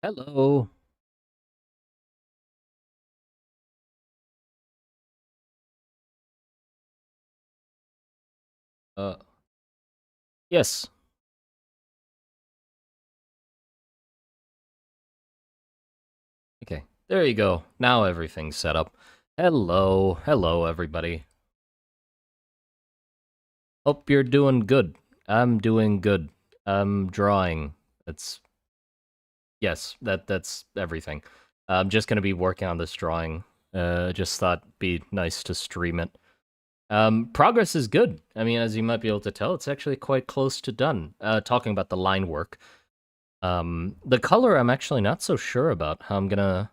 Hello. Uh, yes. Okay. There you go. Now everything's set up. Hello, everybody. Hope you're doing good. I'm doing good. I'm drawing. That's yes. That's everything. I'm just gonna be working on this drawing. Just thought it'd be nice to stream it. Progress is good. I mean, as you might be able to tell, it's actually quite close to done. Talking about the line work. The color, I'm actually not so sure about how I'm gonna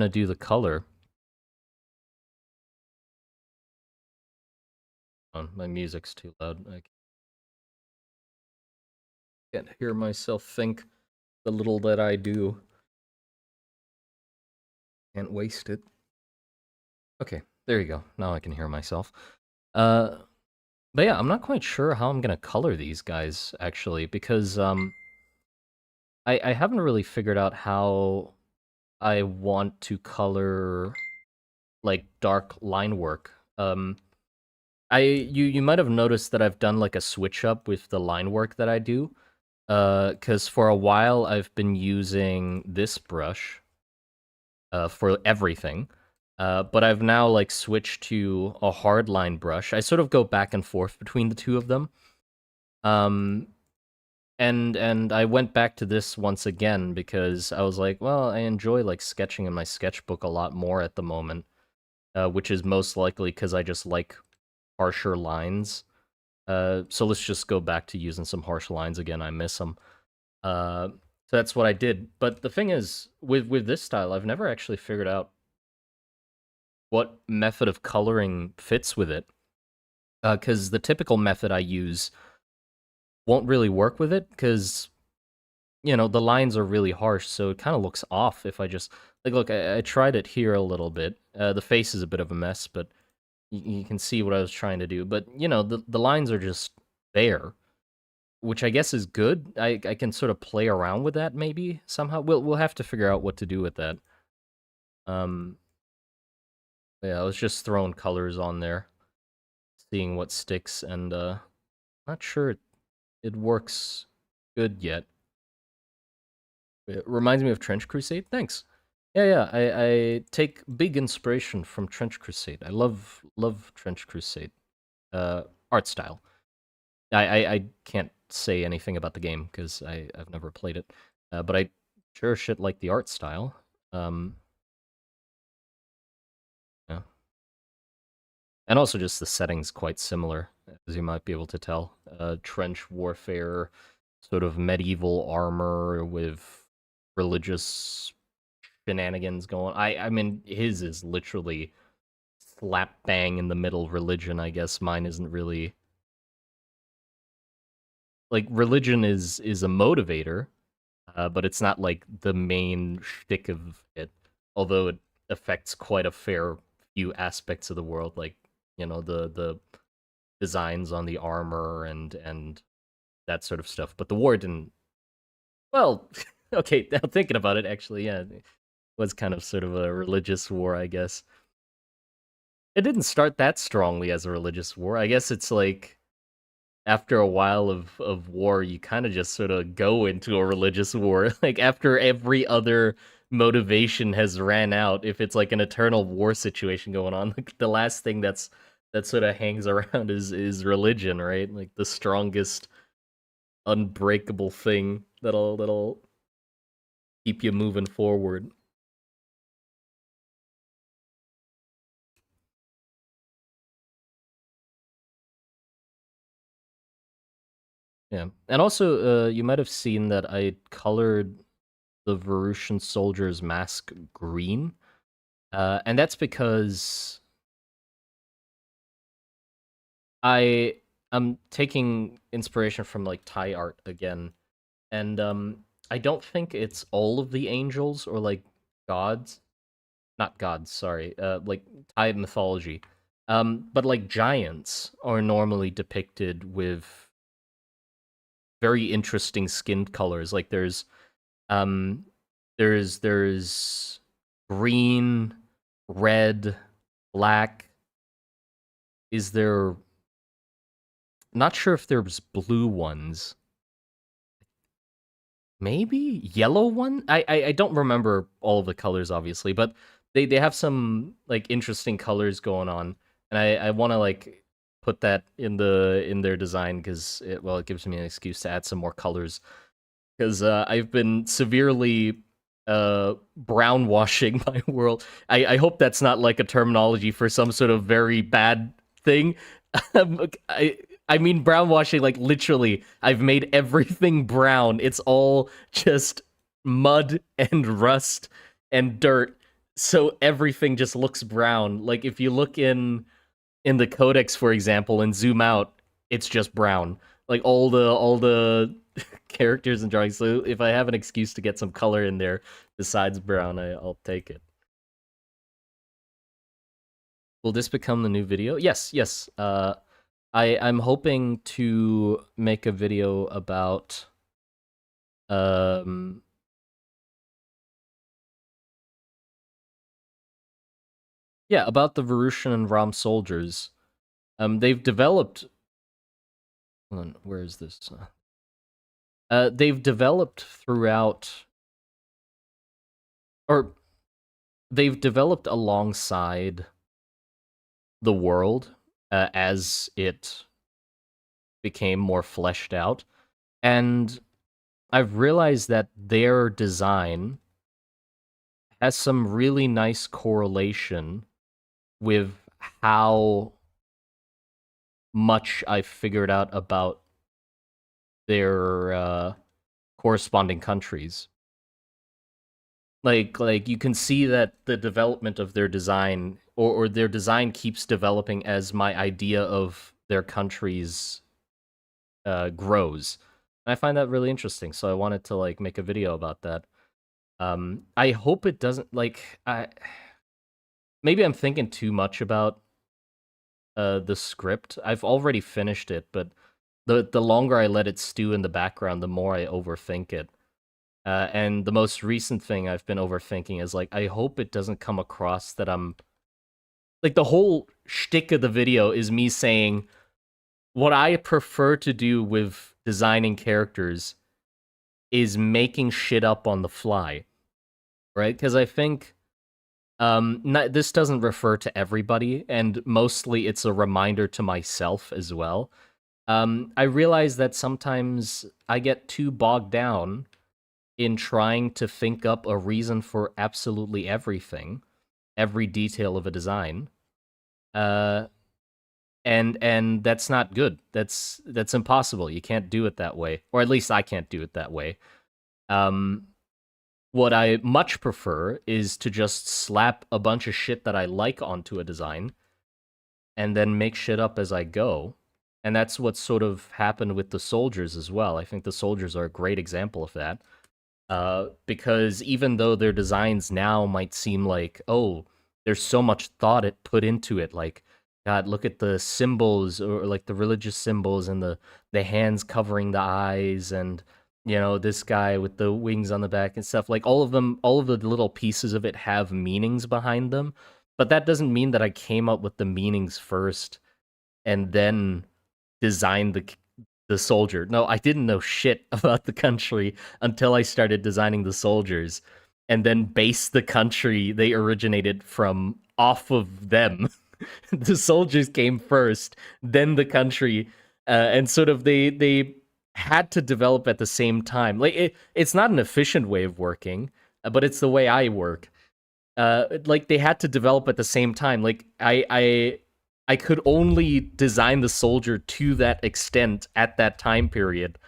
do the color. Oh, my music's too loud. I can't hear myself think. The little that I do, can't waste it. Okay, there you go. Now I can hear myself. Uh, but yeah, I'm not quite sure how I'm gonna color these guys actually, because I haven't really figured out how I want to color like dark line work. You might have noticed that I've done like a switch up with the line work that I do. Because for a while I've been using this brush for everything, but I've now like switched to a hardline brush. I sort of go back and forth between the two of them. Um, and I went back to this once again because I was like, well, I enjoy like sketching in my sketchbook a lot more at the moment, which is most likely because I just like harsher lines. So let's just go back to using some harsh lines again. I miss them. So that's what I did. But the thing is, with this style, I've never actually figured out what method of coloring fits with it. Because the typical method I use won't really work with it, because the lines are really harsh, so it kind of looks off if I just like look. I tried it here a little bit. The face is a bit of a mess, but you can see what I was trying to do. But the lines are just there, which I guess is good. I can sort of play around with that maybe somehow. We'll have to figure out what to do with that. Um, yeah, I was just throwing colors on there, seeing what sticks, and not sure it works good yet. It reminds me of Trench Crusade. Thanks. Yeah, yeah. I take big inspiration from Trench Crusade. I love Trench Crusade. Art style. I can't say anything about the game because I've never played it, but I sure shit like the art style. Um, yeah, and also just the setting's quite similar, as you might be able to tell. Trench warfare, sort of medieval armor with religious shenanigans going. I mean, his is literally slap bang in the middle religion. I guess mine isn't really like religion is a motivator, but it's not like the main shtick of it. Although it affects quite a fair few aspects of the world, like the designs on the armor and that sort of stuff. But the war didn't. Well, okay. Now thinking about it, actually, yeah, it was kind of sort of a religious war, I guess. It didn't start that strongly as a religious war. I guess it's like after a while of war, you kind of just sort of go into a religious war. Like after every other motivation has ran out, if it's like an eternal war situation going on, like the last thing that sort of hangs around is religion, right? Like the strongest unbreakable thing that'll keep you moving forward. Yeah, and also you might have seen that I colored the Verusian soldier's mask green. And that's because I am taking inspiration from like Thai art again, and I don't think it's all of the angels or like gods, not gods, sorry, like Thai mythology, but like giants are normally depicted with very interesting skin colors. Like Um, there's green, red, black. Is there? Not sure if there's blue ones. Maybe yellow one. I don't remember all of the colors, obviously, but they have some like interesting colors going on, and I want to like put that in their design because it gives me an excuse to add some more colors because I've been severely brown washing my world. I hope that's not like a terminology for some sort of very bad thing. I I mean brown washing like literally. I've made everything brown. It's all just mud and rust and dirt. So everything just looks brown. Like if you look in the codex, for example, and zoom out, it's just brown. Like all the characters and drawings. So if I have an excuse to get some color in there besides brown, I'll take it. Will this become the new video? Yes, yes. I'm hoping to make a video about um yeah, about the Verushan and Rom soldiers. They've developed. Hold on, where is this? They've developed throughout, or they've developed alongside the world as it became more fleshed out, and I've realized that their design has some really nice correlation with how much I've figured out about their corresponding countries. Like you can see that the development of their design or their design keeps developing as my idea of their countries grows. And I find that really interesting, so I wanted to like make a video about that. I hope it doesn't like I maybe I'm thinking too much about the script. I've already finished it, but the longer I let it stew in the background, the more I overthink it. And the most recent thing I've been overthinking is like I hope it doesn't come across that I'm like the whole shtick of the video is me saying what I prefer to do with designing characters is making shit up on the fly, right? Because I think this doesn't refer to everybody, and mostly it's a reminder to myself as well. I realize that sometimes I get too bogged down in trying to think up a reason for absolutely everything, every detail of a design. Uh, and that's not good. That's impossible. You can't do it that way, or at least I can't do it that way. Um, what I much prefer is to just slap a bunch of shit that I like onto a design and then make shit up as I go. And that's what sort of happened with the soldiers as well. I think the soldiers are a great example of that. Because even though their designs now might seem like, oh, there's so much thought it put into it, like, God, look at the symbols or like the religious symbols and the hands covering the eyes and this guy with the wings on the back and stuff. Like all of them, all of the little pieces of it have meanings behind them. But that doesn't mean that I came up with the meanings first and then designed the soldier. No, I didn't know shit about the country until I started designing the soldiers and then based the country they originated from off of them. The soldiers came first, then the country, and sort of they had to develop at the same time. Like it's not an efficient way of working, but it's the way I work. Like they had to develop at the same time. Like I could only design the soldier to that extent at that time period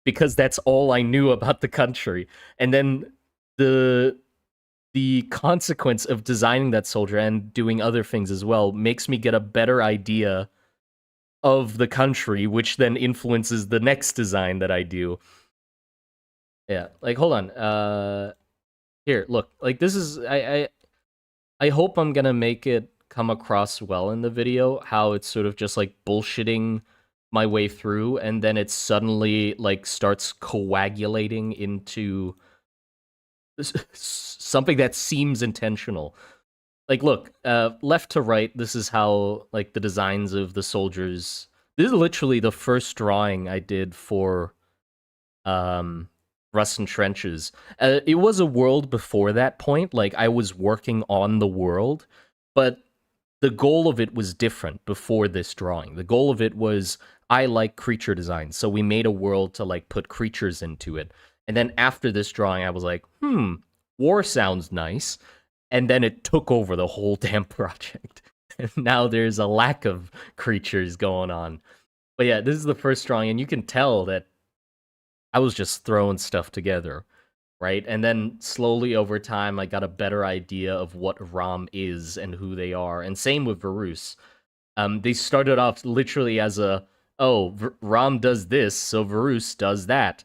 because that's all I knew about the country. And then the consequence of designing that soldier and doing other things as well makes me get a better idea of the country, which then influences the next design that I do. Yeah, like hold on. Here, look. Like this is I hope I'm gonna make it come across well in the video, how it's sort of just like bullshitting my way through, and then it suddenly like starts coagulating into something that seems intentional. Like, look, left to right, this is how like the designs of the soldiers. This is literally the first drawing I did for um Rust and Trenches. It was a world before that point. Like I was working on the world, but the goal of it was different before this drawing. The goal of it was I like creature design, so we made a world to like put creatures into it. And then after this drawing, I was like, war sounds nice. And then it took over the whole damn project. And now there's a lack of creatures going on. But yeah, this is the first drawing, and you can tell that I was just throwing stuff together, right? And then slowly over time, I got a better idea of what ROM is and who they are. And same with Verus. They started off literally as ROM does this, so Verus does that.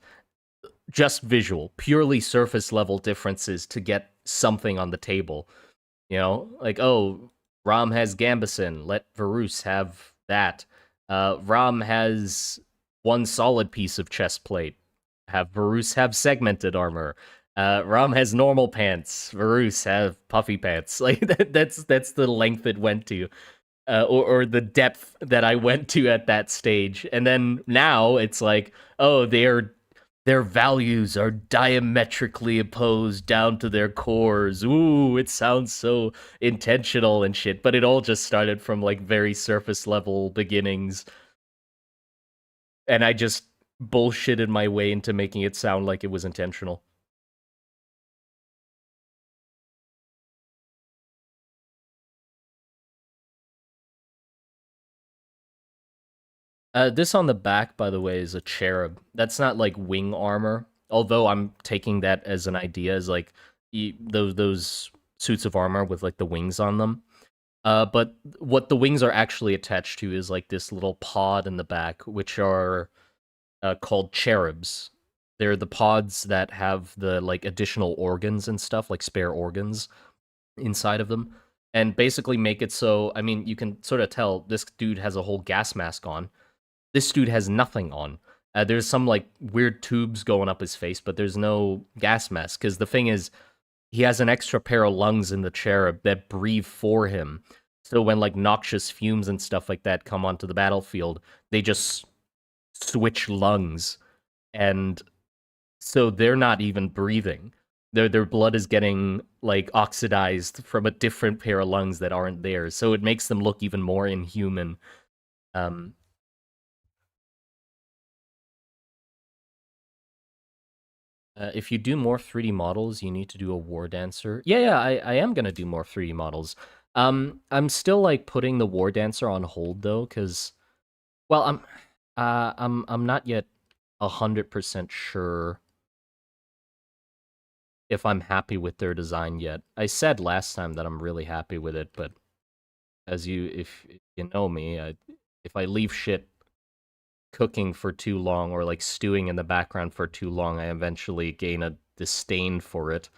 Just visual, purely surface level differences to get something on the table. You know, like, oh, Rom has Gambison, let Verus have that. Rom has one solid piece of chest plate. Have Verus have segmented armor. Rom has normal pants. Verus have puffy pants. Like that's the length it went to, or the depth that I went to at that stage. And then now it's like, oh, their values are diametrically opposed down to their cores. Ooh, it sounds so intentional and shit. But it all just started from like very surface level beginnings. And I just bullshitted my way into making it sound like it was intentional. This on the back, by the way, is a cherub. That's not like wing armor. Although I'm taking that as an idea, as like those suits of armor with like the wings on them. But what the wings are actually attached to is like this little pod in the back, which are called cherubs. They're the pods that have the like additional organs and stuff, like spare organs inside of them, and basically make it so. I mean, you can sort of tell this dude has a whole gas mask on. This dude has nothing on. There's some like weird tubes going up his face, but there's no gas mask because the thing is, he has an extra pair of lungs in the cherub that breathe for him. So when like noxious fumes and stuff like that come onto the battlefield, they just switch lungs, and so they're not even breathing. Their blood is getting like oxidized from a different pair of lungs that aren't theirs. So it makes them look even more inhuman. Um, if you do more 3D models, you need to do a War Dancer. Yeah, I am gonna do more 3D models. I'm still like putting the War Dancer on hold though, because well, I'm not yet 100% sure if I'm happy with their design yet. I said last time that I'm really happy with it, but if you know me, if I leave shit cooking for too long or like stewing in the background for too long, I eventually gain a disdain for it.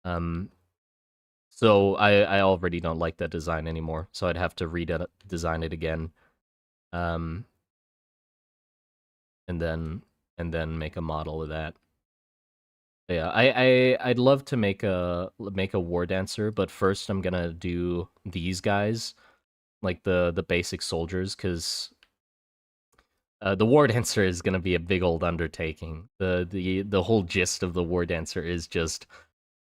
Um, so I already don't like that design anymore. So I'd have to redesign it again, um, and then make a model of that. Yeah, I'd love to make a war dancer, but first I'm gonna do these guys, like the basic soldiers, because the war dancer is gonna be a big old undertaking. The whole gist of the war dancer is just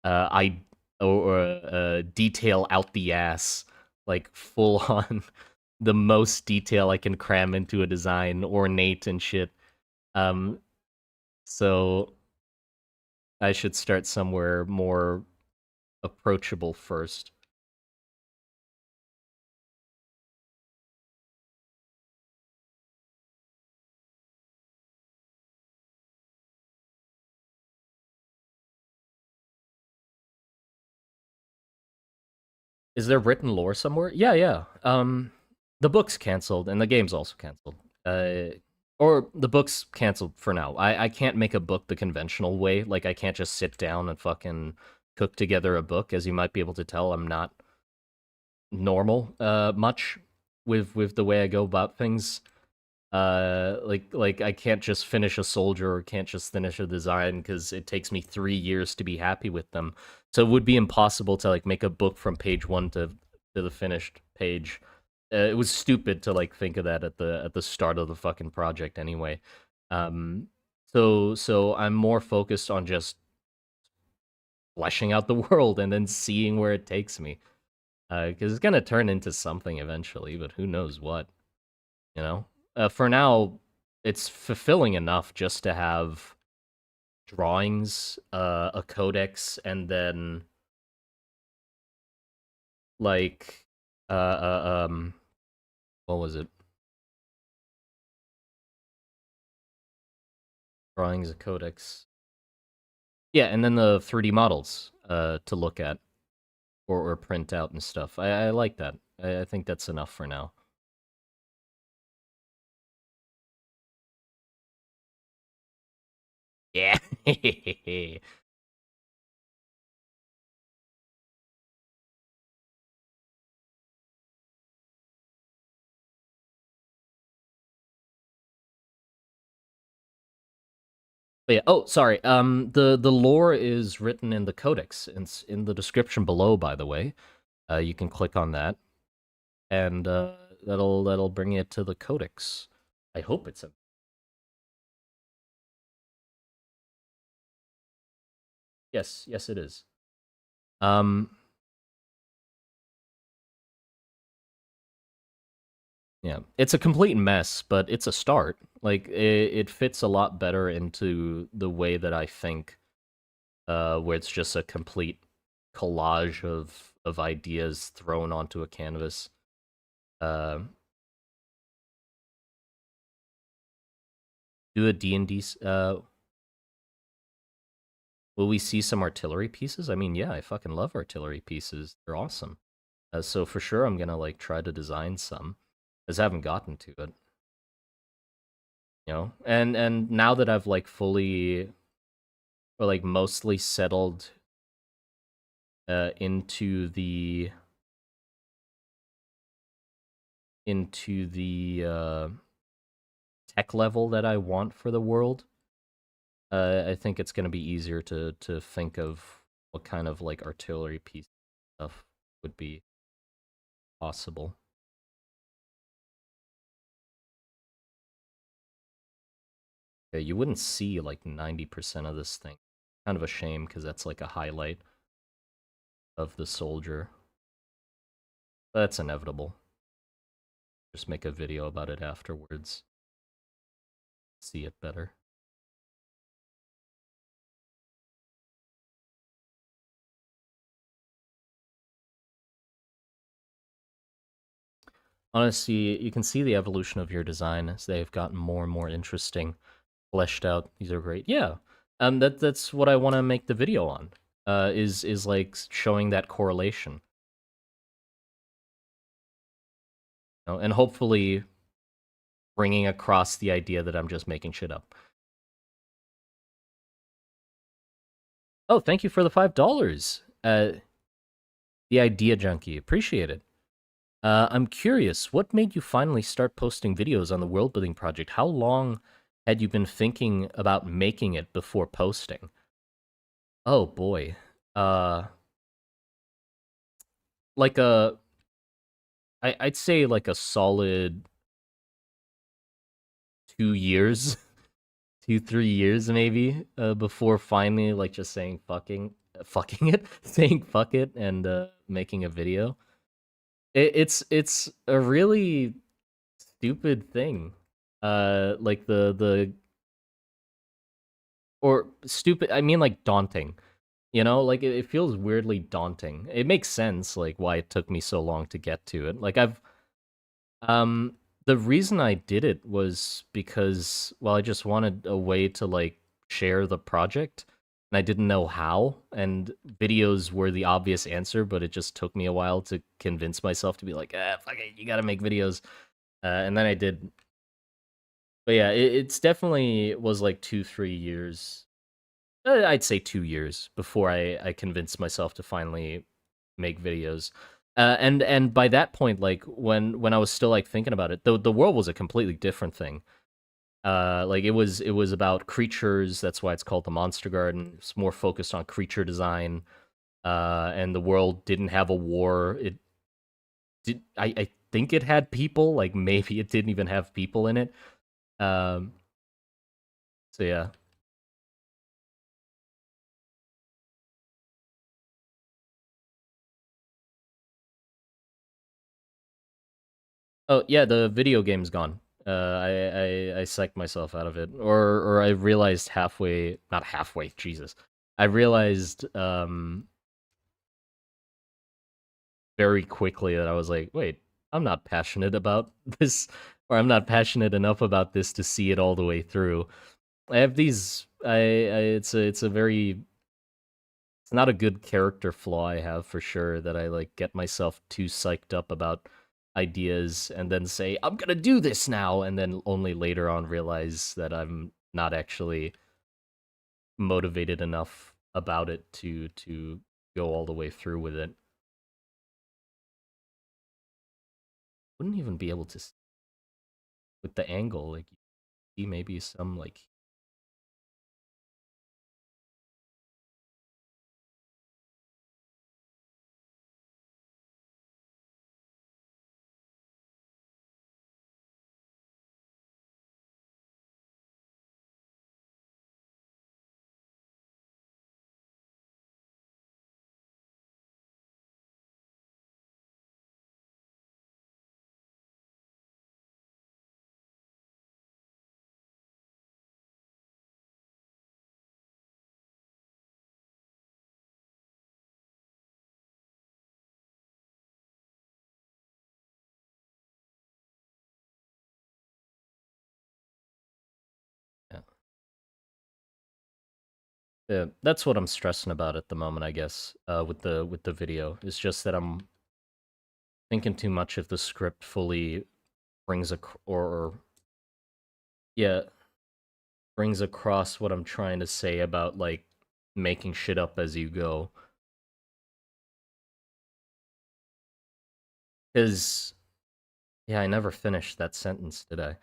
I or detail out the ass, like full on the most detail I can cram into a design, ornate and shit. Um, so I should start somewhere more approachable first. Is there written lore somewhere? Yeah, yeah. The book's canceled and the game's also canceled. Or the book's canceled for now. I can't make a book the conventional way. Like I can't just sit down and fucking cook together a book. As you might be able to tell, I'm not normal much with the way I go about things. Like I can't just finish a soldier or can't just finish a design because it takes me 3 years to be happy with them. So it would be impossible to like make a book from page one to the finished page. It was stupid to like think of that at the start of the fucking project anyway. Um, so I'm more focused on just fleshing out the world and then seeing where it takes me. Because it's gonna turn into something eventually, but who knows what, you know? For now, it's fulfilling enough just to have drawings, a codex, and then like, uh, what was it? Drawings, a codex. Yeah, and then the 3D models, to look at or print out and stuff. I like that. I think that's enough for now. Yeah. But yeah. Oh, sorry. The lore is written in the codex. It's in the description below, by the way. You can click on that, and that'll bring you to the codex. I hope it's a yes. Yes, it is. Um, yeah, it's a complete mess, but it's a start. Like it fits a lot better into the way that I think, where it's just a complete collage of ideas thrown onto a canvas. Uh, do a D&D. Will we see some artillery pieces? I mean, yeah, I fucking love artillery pieces. They're awesome. So for sure, I'm gonna like try to design some. I just haven't gotten to it, you know. And now that I've like fully or like mostly settled into the tech level that I want for the world, I think it's gonna be easier to think of what kind of like artillery piece stuff would be possible. Yeah, you wouldn't see like 90% of this thing. Kind of a shame because that's like a highlight of the soldier. But that's inevitable. Just make a video about it afterwards. See it better. Honestly, you can see the evolution of your design as they've gotten more and more interesting, fleshed out. These are great. Yeah. That's what I want to make the video on. Is like showing that correlation. You know, and hopefully bringing across the idea that I'm just making shit up. Oh, thank you for the $5. The idea junkie, appreciate it. I'm curious, what made you finally start posting videos on the world building project? How long had you been thinking about making it before posting? Oh boy. Uh like a I'd say like a solid 2 years, 2, 3 years maybe, before finally like just saying fucking it, saying fuck it and making a video. It's a really stupid thing. Like the or stupid, I mean like daunting. You know, like it feels weirdly daunting. It makes sense like why it took me so long to get to it. Like um the reason I did it was because well I just wanted a way to like share the project and I didn't know how, and videos were the obvious answer, but it just took me a while to convince myself to be like, fuck it, you gotta make videos. And then I did. But yeah, it's definitely was like 2, 3 years. I'd say 2 years before I convinced myself to finally make videos. And by that point, like when I was still like thinking about it, the world was a completely different thing. Like it was about creatures. That's why it's called the Monster Garden. It's more focused on creature design. And the world didn't have a war. It did. I think it had people. Like maybe it didn't even have people in it. Um. So yeah. Oh yeah, the video game's gone. I psyched myself out of it, or I realized halfway, not halfway, Jesus. I realized very quickly that I was like, wait, I'm not passionate about this, or I'm not passionate enough about this to see it all the way through. I have these. It's a very, it's not a good character flaw I have for sure, that I like get myself too psyched up about ideas and then say I'm gonna do this now, and then only later on realize that I'm not actually motivated enough about it to go all the way through with it. Wouldn't even be able to with the angle, like see maybe some like, yeah. Yeah, that's what I'm stressing about at the moment, I guess. With the video, it's just that I'm thinking too much if the script fully brings a or yeah, brings across what I'm trying to say about like making shit up as you go. Because yeah, I never finished that sentence, did I?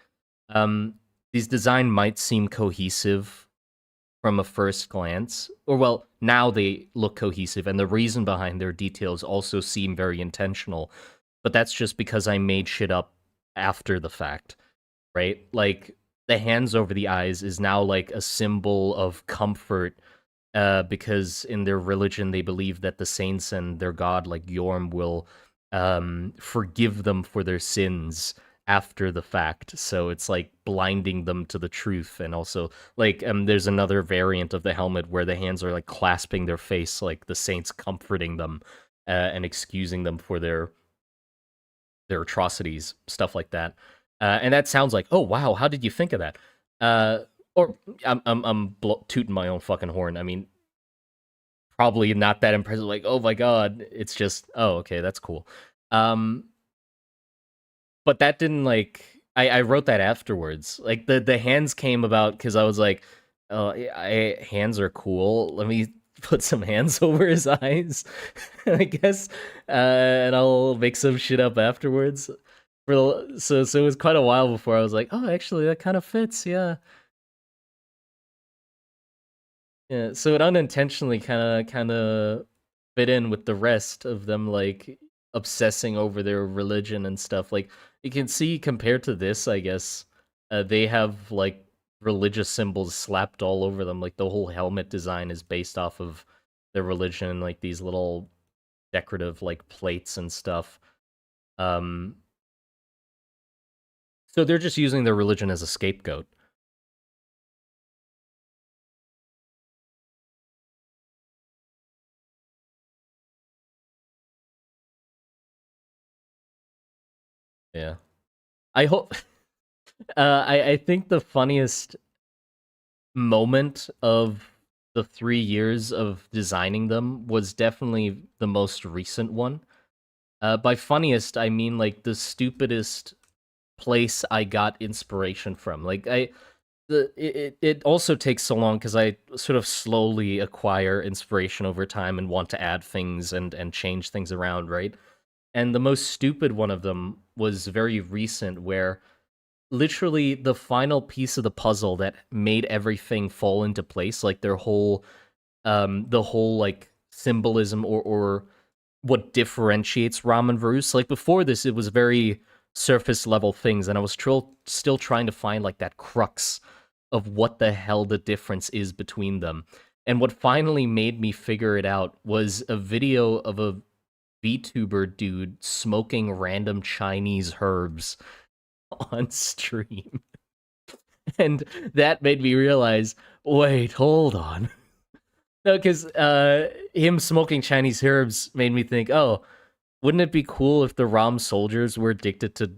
Um, these design might seem cohesive from a first glance, or well, now they look cohesive, and the reason behind their details also seem very intentional. But that's just because I made shit up after the fact, right? Like the hands over the eyes is now like a symbol of comfort, because in their religion they believe that the saints and their god, like Yorm, will forgive them for their sins after the fact. So it's like blinding them to the truth, and also like there's another variant of the helmet where the hands are like clasping their face, like the saints comforting them, and excusing them for their atrocities, stuff like that. And that sounds like, oh wow, how did you think of that? Uh, or I'm tooting my own fucking horn. I mean, probably not that impressive. Like, oh my god, it's just, oh okay, that's cool. Um, but that didn't like, I wrote that afterwards. Like the hands came about because I was like, oh, hands are cool. Let me put some hands over his eyes, I guess, and I'll make some shit up afterwards. So it was quite a while before I was like, oh, actually, that kind of fits. Yeah, yeah. So it unintentionally kind of fit in with the rest of them, like obsessing over their religion and stuff. Like you can see compared to this, I guess, they have like religious symbols slapped all over them. Like the whole helmet design is based off of their religion, like these little decorative like plates and stuff. Um, so they're just using their religion as a scapegoat. Yeah. I hope. I think the funniest moment of the 3 years of designing them was definitely the most recent one. By funniest, I mean like the stupidest place I got inspiration from. Like it also takes so long because I sort of slowly acquire inspiration over time and want to add things and change things around, right? And the most stupid one of them was very recent, where literally the final piece of the puzzle that made everything fall into place, like the whole like symbolism or what differentiates Ram and Verus. Like before this, it was very surface level things, and I was still trying to find like that crux of what the hell the difference is between them. And what finally made me figure it out was a video of a VTuber dude smoking random Chinese herbs on stream. And that made me realize, wait, hold on. No, because him smoking Chinese herbs made me think, oh, wouldn't it be cool if the Ram soldiers were addicted to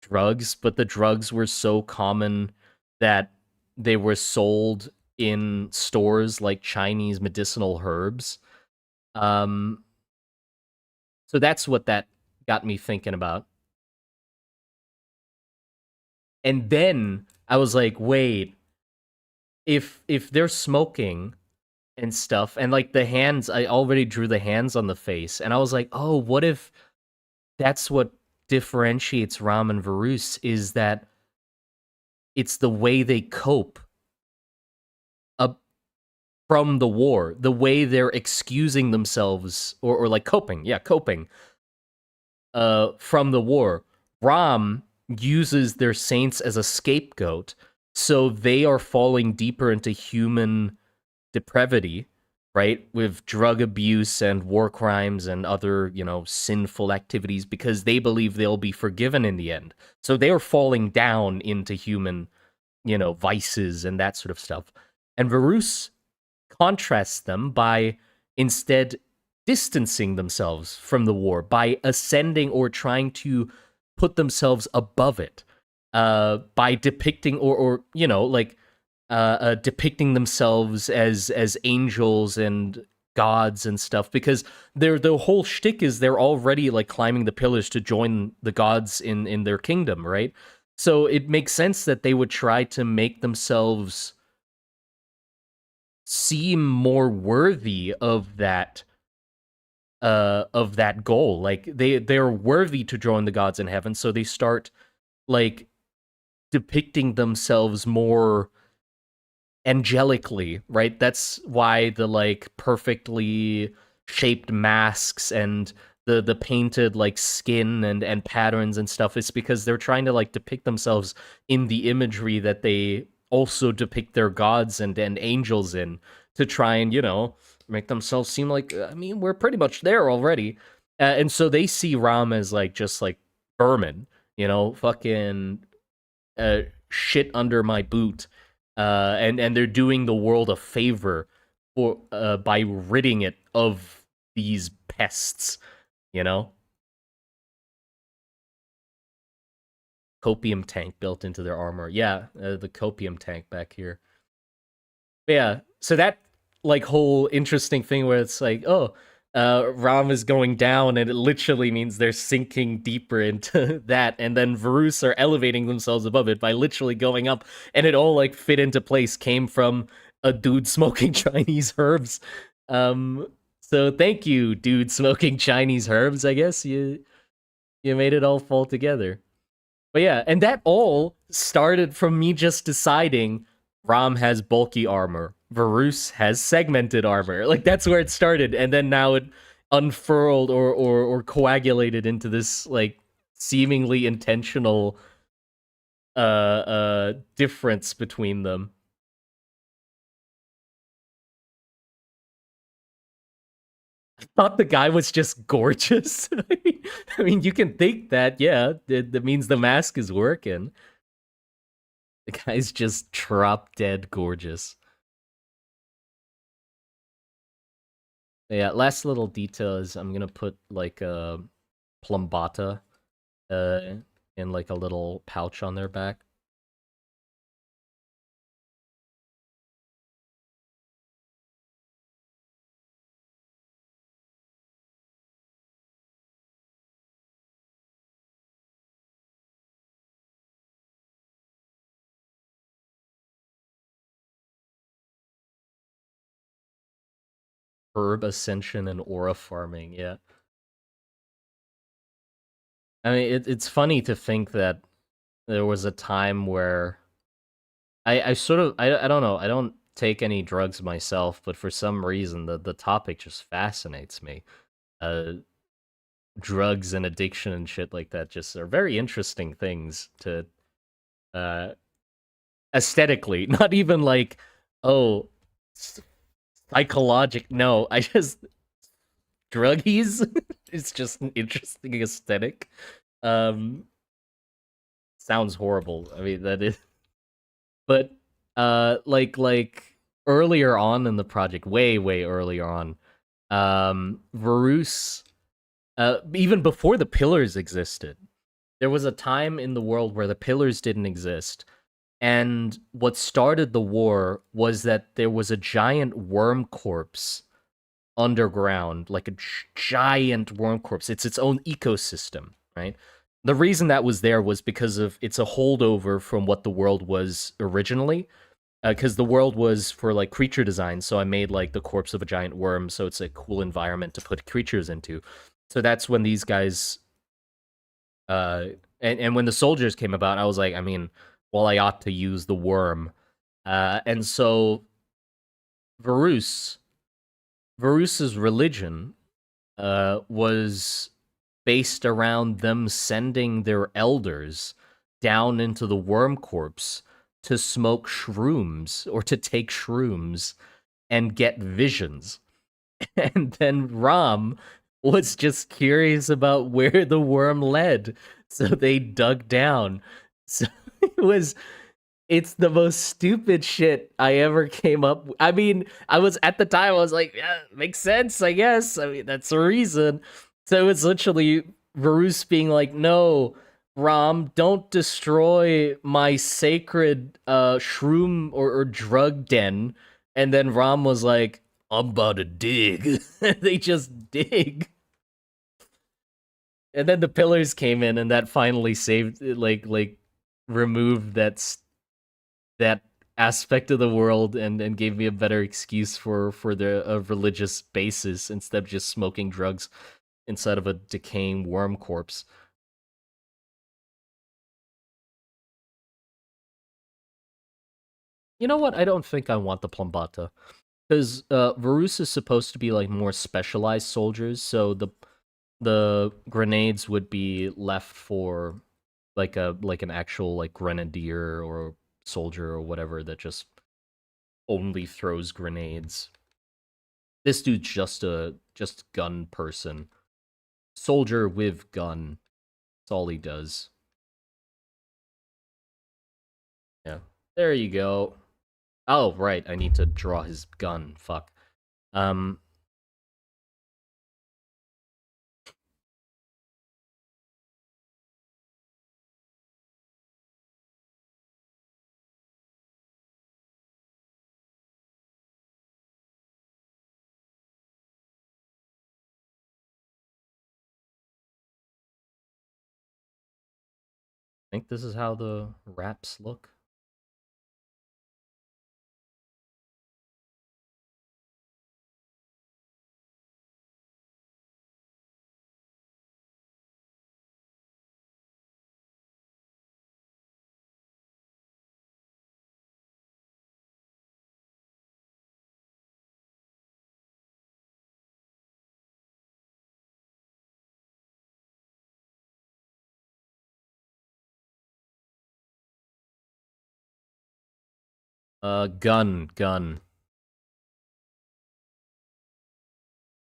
drugs, but the drugs were so common that they were sold in stores like Chinese medicinal herbs? Um, so that's what that got me thinking about. And then I was like, wait, if they're smoking and stuff, and like the hands, I already drew the hands on the face, and I was like, oh, what if that's what differentiates Ram and Verus, is that it's the way they cope up from the war, the way they're excusing themselves or like coping, yeah, coping from the war. Ram uses their saints as a scapegoat, so they are falling deeper into human depravity, right? With drug abuse and war crimes and other, sinful activities, because they believe they'll be forgiven in the end. So they are falling down into human, vices and that sort of stuff. And Verus contrasts them by instead distancing themselves from the war, by ascending or trying to put themselves above it, by depicting depicting themselves as angels and gods and stuff, because their whole shtick is they're already like climbing the pillars to join the gods in their kingdom, right? So it makes sense that they would try to make themselves seem more worthy of that goal. Like they're worthy to join the gods in heaven, so they start like depicting themselves more angelically, right? That's why the like perfectly shaped masks and the painted like skin and patterns and stuff is because they're trying to like depict themselves in the imagery that they also depict their gods and angels in, to try and make themselves seem like, I mean, we're pretty much there already. And so they see Ram as like just like vermin, fucking shit under my boot, and they're doing the world a favor for by ridding it of these pests, you know. Copium tank built into their armor. Yeah, the copium tank back here. But yeah, so that like whole interesting thing where it's like, oh, Ram is going down, and it literally means they're sinking deeper into that, and then Verus are elevating themselves above it by literally going up, and it all like fit into place. Came from a dude smoking Chinese herbs. So thank you, dude smoking Chinese herbs. I guess you made it all fall together. But yeah, and that all started from me just deciding Ram has bulky armor, Varus has segmented armor. Like that's where it started, and then now it unfurled or coagulated into this like seemingly intentional difference between them. I thought the guy was just gorgeous. I mean, you can think that, yeah, that means the mask is working. The guy's just drop dead gorgeous. Yeah, last little detail is I'm gonna put like a plumbata uh in like a little pouch on their back. Herb ascension and aura farming, yeah. I mean, it's funny to think that there was a time where I sort of I don't know, I don't take any drugs myself, but for some reason the topic just fascinates me. Uh, Drugs and addiction and shit like that just are very interesting things to uh aesthetically, not even like, oh, psychologic. No, I just druggies. It's just an interesting aesthetic. Um, Sounds horrible. I mean, that is, but like earlier on in the project, way earlier on, Verus, even before the pillars existed, there was a time in the world where the pillars didn't exist. And what started the war was that there was a giant worm corpse underground, like a giant worm corpse. It's its own ecosystem, right? The reason that was there was because of it's a holdover from what the world was originally. Because the world was for like creature design, so I made like the corpse of a giant worm, so it's a cool environment to put creatures into. So that's when these guys, uh, and when the soldiers came about, I was like, I mean, well, I ought to use the worm, and so Verus, Verus's religion was based around them sending their elders down into the worm corpse to smoke shrooms or to take shrooms and get visions. And then Ram was just curious about where the worm led, so they dug down. So it was it's the most stupid shit I ever came up with. I mean, I was at the time, I was like, yeah, makes sense, I guess. I mean, that's the reason. So it's literally Verus being like, no, Ram, don't destroy my sacred shroom or drug den. And then Ram was like, I'm about to dig. They just dig. And then the pillars came in and that finally saved like removed that aspect of the world and gave me a better excuse for the religious basis instead of just smoking drugs inside of a decaying worm corpse. You know what? I don't think I want the plumbata because Varus is supposed to be like more specialized soldiers, so the grenades would be left for like an actual like grenadier or soldier or whatever that just only throws grenades. This dude's just gun person. Soldier with gun. That's all he does. Yeah. There you go. Oh, right. I need to draw his gun. Fuck. Um, I think this is how the wraps look. Gun.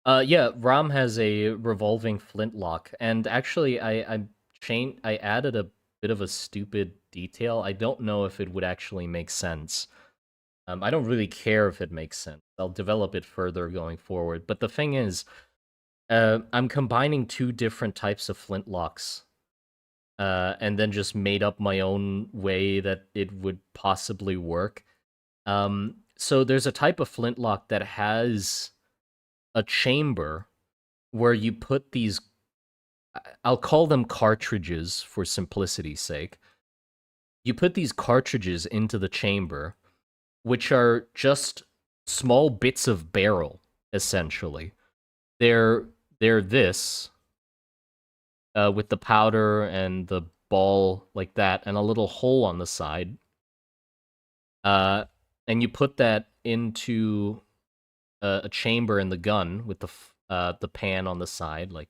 Yeah, Rom has a revolving flintlock, and actually, I added a bit of a stupid detail. I don't know if it would actually make sense. I don't really care if it makes sense. I'll develop it further going forward. But the thing is, I'm combining two different types of flintlocks, and then just made up my own way that it would possibly work. So there's a type of flintlock that has a chamber where you put these. I'll call them cartridges for simplicity's sake. You put these cartridges into the chamber, which are just small bits of barrel, essentially. They're this. with the powder and the ball like that, and a little hole on the side. Uh, and you put that into a chamber in the gun with the pan on the side like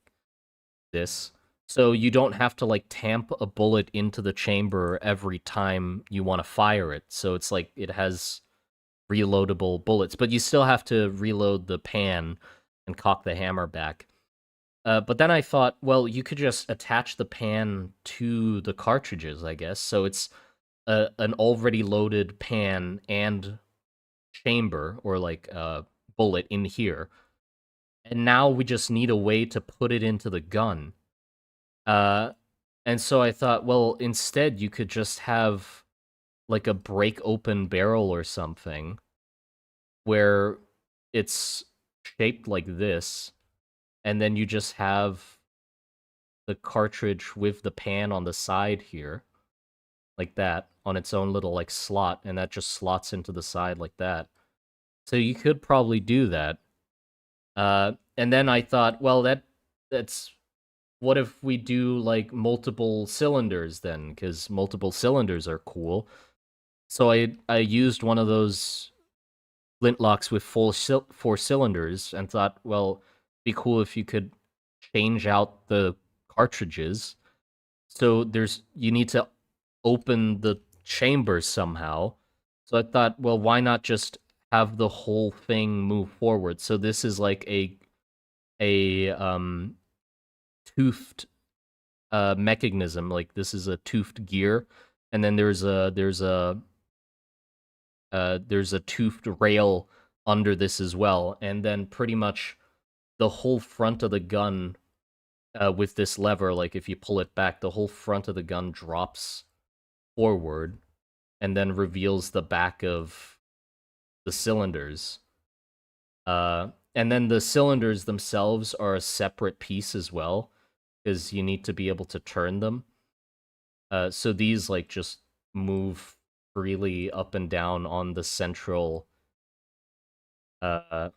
this. So you don't have to like tamp a bullet into the chamber every time you want to fire it. So it's like it has reloadable bullets, but you still have to reload the pan and cock the hammer back. But then I thought, well, you could just attach the pan to the cartridges, I guess. So it's an already loaded pan and chamber or like bullet in here. And now we just need a way to put it into the gun. Uh, and so I thought, well, instead you could just have like a break open barrel or something where it's shaped like this, and then you just have the cartridge with the pan on the side here, like that, on its own little like slot, and that just slots into the side like that. So you could probably do that. And then I thought, well, that's what if we do like multiple cylinders then? Because multiple cylinders are cool. So I used one of those flintlocks with four cylinders and thought, well, be cool if you could change out the cartridges. So you need to open the chamber somehow. So I thought, well, why not just have the whole thing move forward? So this is like a toothed mechanism. Like this is a toothed gear, and then there's a toothed rail under this as well, and then pretty much the whole front of the gun with this lever, like if you pull it back, the whole front of the gun drops forward and then reveals the back of the cylinders. And then the cylinders themselves are a separate piece as well, because you need to be able to turn them. So these like just move freely up and down on the central uh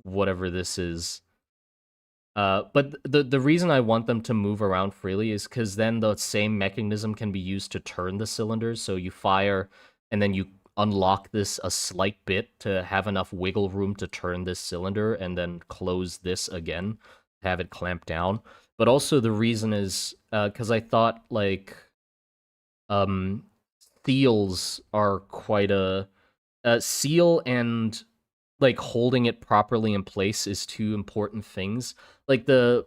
whatever this is. But the reason I want them to move around freely is because then the same mechanism can be used to turn the cylinders. So you fire, and then you unlock this a slight bit to have enough wiggle room to turn this cylinder, and then close this again, have it clamp down. But also the reason is because I thought like um seals are quite a seal and like holding it properly in place is two important things. Like the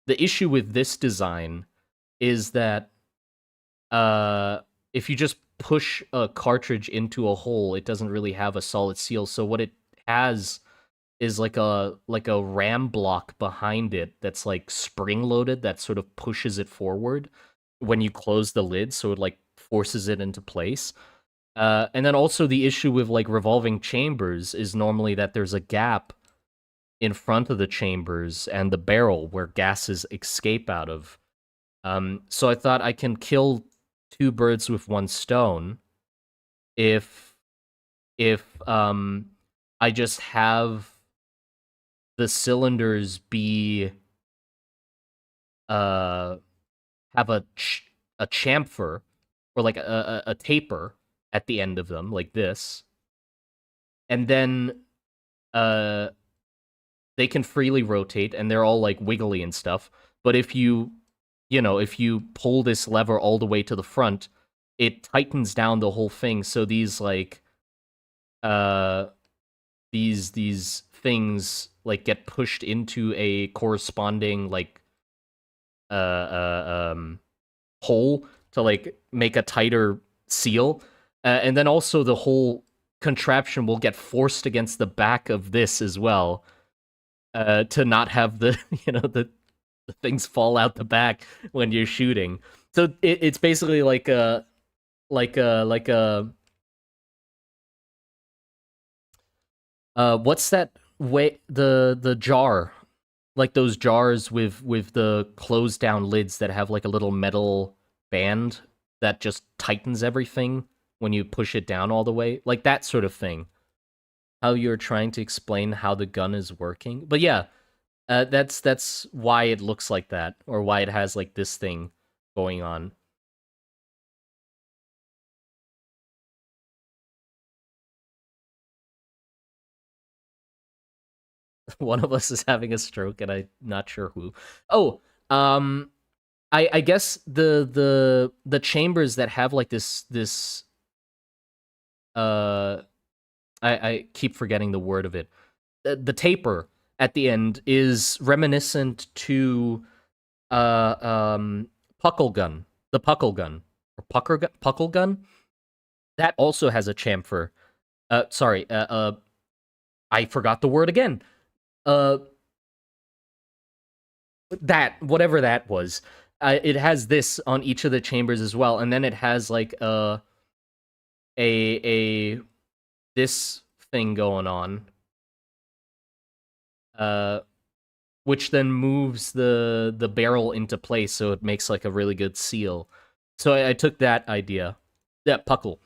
issue with this design is that if you just push a cartridge into a hole, it doesn't really have a solid seal. So what it has is like a ram block behind it that's like spring loaded that sort of pushes it forward when you close the lid, so it like forces it into place. And then also the issue with like revolving chambers is normally that there's a gap in front of the chambers and the barrel where gases escape out of. So I thought I can kill two birds with one stone if I just have the cylinders be have a chamfer or like a taper at the end of them like this, and then they can freely rotate and they're all like wiggly and stuff. But if if you pull this lever all the way to the front, it tightens down the whole thing. So these like these things like get pushed into a corresponding like hole to like make a tighter seal, and then also the whole contraption will get forced against the back of this as well, to not have the the things fall out the back when you're shooting. So it's basically like a like a what's that way the jar, like those jars with the closed down lids that have like a little metal band that just tightens everything when you push it down all the way, like that sort of thing. how you're trying to explain how the gun is working. But yeah, that's why it looks like that, or why it has like this thing going on. One of us is having a stroke, and I'm not sure who. Oh, um, I guess the chambers that have like this I keep forgetting the word of it. The taper at the end is reminiscent to Puckle gun, the Puckle gun or Puckle gun. That also has a chamfer. Sorry, I forgot the word again. Uh, that whatever that was. It has this on each of the chambers as well, and then it has like a this thing going on. Uh, which then moves the barrel into place, so it makes like a really good seal. So I took that idea, that Puckle.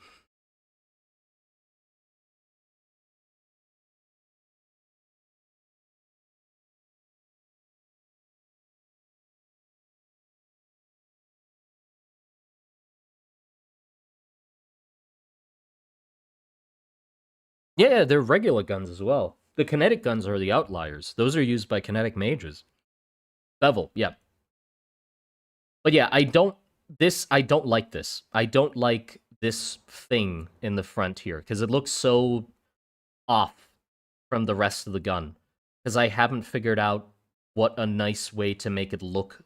Yeah, they're regular guns as well. The kinetic guns are the outliers. Those are used by kinetic mages. Bevel, yeah. But yeah, I don't like this. I don't like this thing in the front here because it looks so off from the rest of the gun. Because I haven't figured out what a nice way to make it look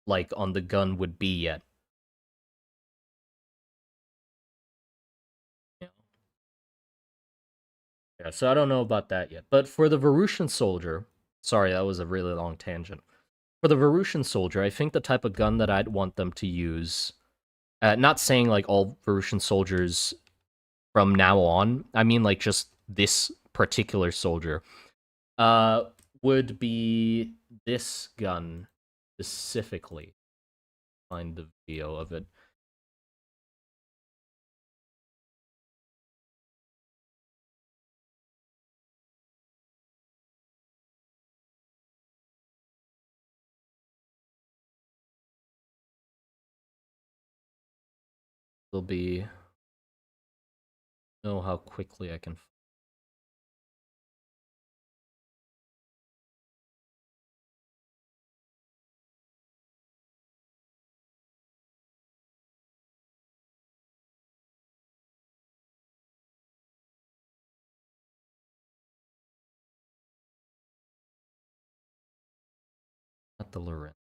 like on the gun would be yet. Yeah. Yeah, so I don't know about that yet. But for the Verusian soldier, sorry, that was a really long tangent. For the Verusian soldier, I think the type of gun that I'd want them to use, not saying like all Verusian soldiers from now on, I mean like just this particular soldier, uh, would be this gun specifically. Find the video of it. It'll be know how quickly I can. Not the Loren.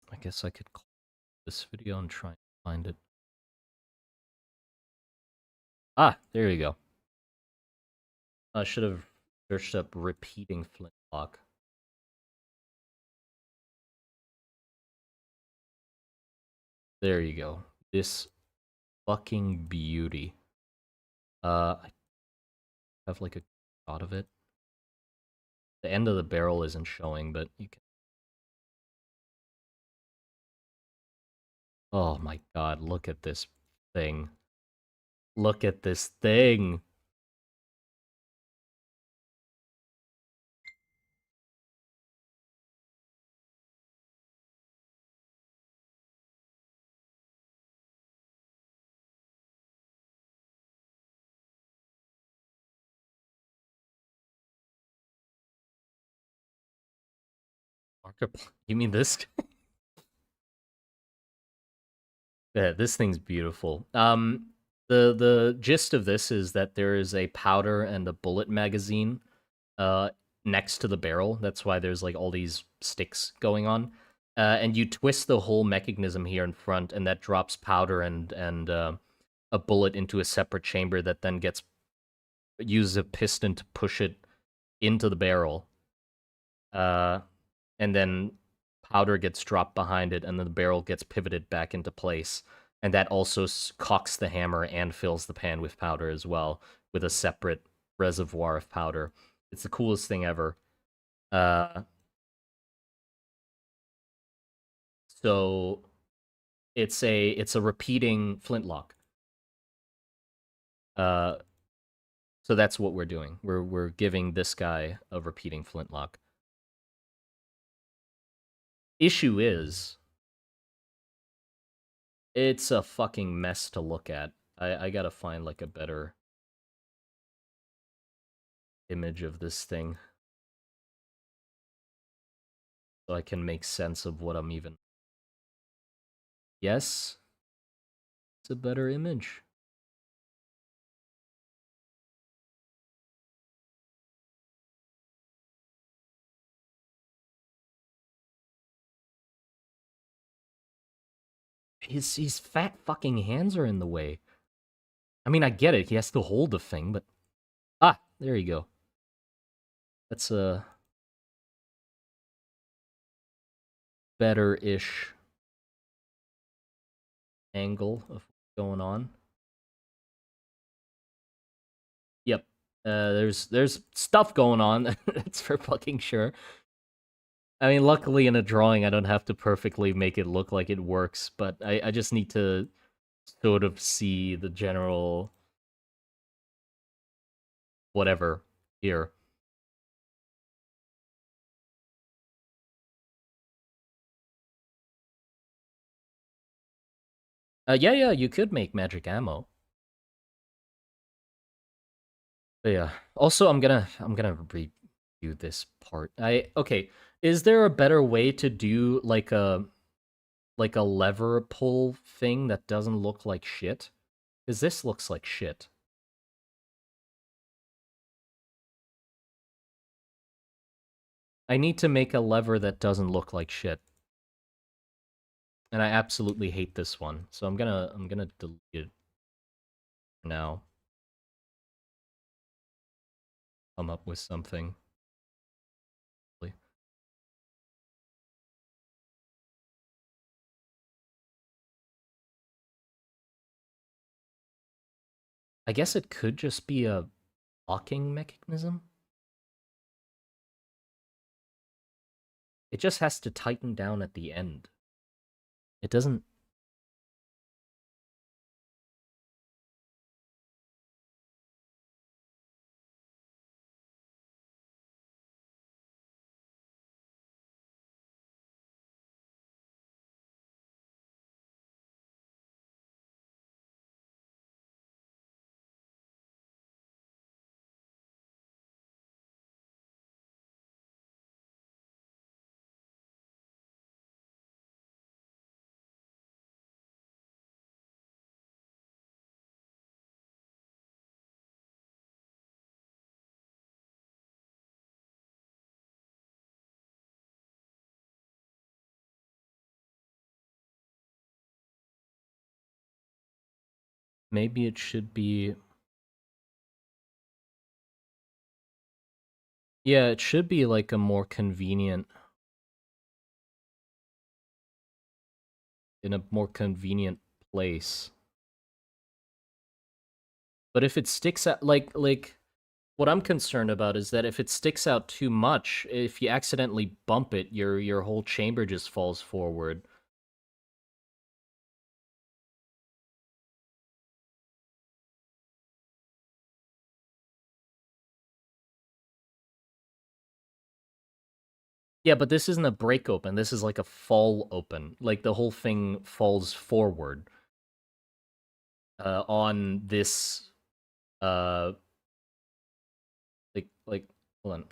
I guess I could close this video and try and find it. Ah, there you go. I should have searched up repeating flintlock. There you go. This fucking beauty. I have like a shot of it. The end of the barrel isn't showing, but you can. Oh my god, look at this thing. Look at this thing. You mean this? Yeah, this thing's beautiful. The gist of this is that there is a powder and a bullet magazine next to the barrel. That's why there's like all these sticks going on. And you twist the whole mechanism here in front, and that drops powder and a bullet into a separate chamber that then gets uses a piston to push it into the barrel. Uh, and then powder gets dropped behind it, and then the barrel gets pivoted back into place. And that also cocks the hammer and fills the pan with powder as well, with a separate reservoir of powder. It's the coolest thing ever. Uh, so it's a repeating flintlock. Uh, so that's what we're doing. We're giving this guy a repeating flintlock. Issue is, it's a fucking mess to look at. I gotta find like a better image of this thing so I can make sense of what I'm even. Yes, it's a better image. His fat fucking hands are in the way. I mean, I get it. He has to hold the thing, but there you go. That's a better-ish angle of what's going on. Yep. There's stuff going on. That's for fucking sure. I mean, luckily in a drawing, I don't have to perfectly make it look like it works, but I just need to sort of see the general whatever here. Yeah, you could make magic ammo. But yeah. Also, I'm gonna review this part. Okay. Is there a better way to do like a lever pull thing that doesn't look like shit? Because this looks like shit. I need to make a lever that doesn't look like shit. And I absolutely hate this one. So I'm gonna delete it now. Come up with something. I guess it could just be a locking mechanism. It just has to tighten down at the end. It doesn't. Maybe it should be. Yeah, it should be like a more convenient. In a more convenient place. But if it sticks out, like what I'm concerned about is that if it sticks out too much, if you accidentally bump it, your whole chamber just falls forward. Yeah, but this isn't a break open. This is like a fall open. Like the whole thing falls forward on this uh like hold on.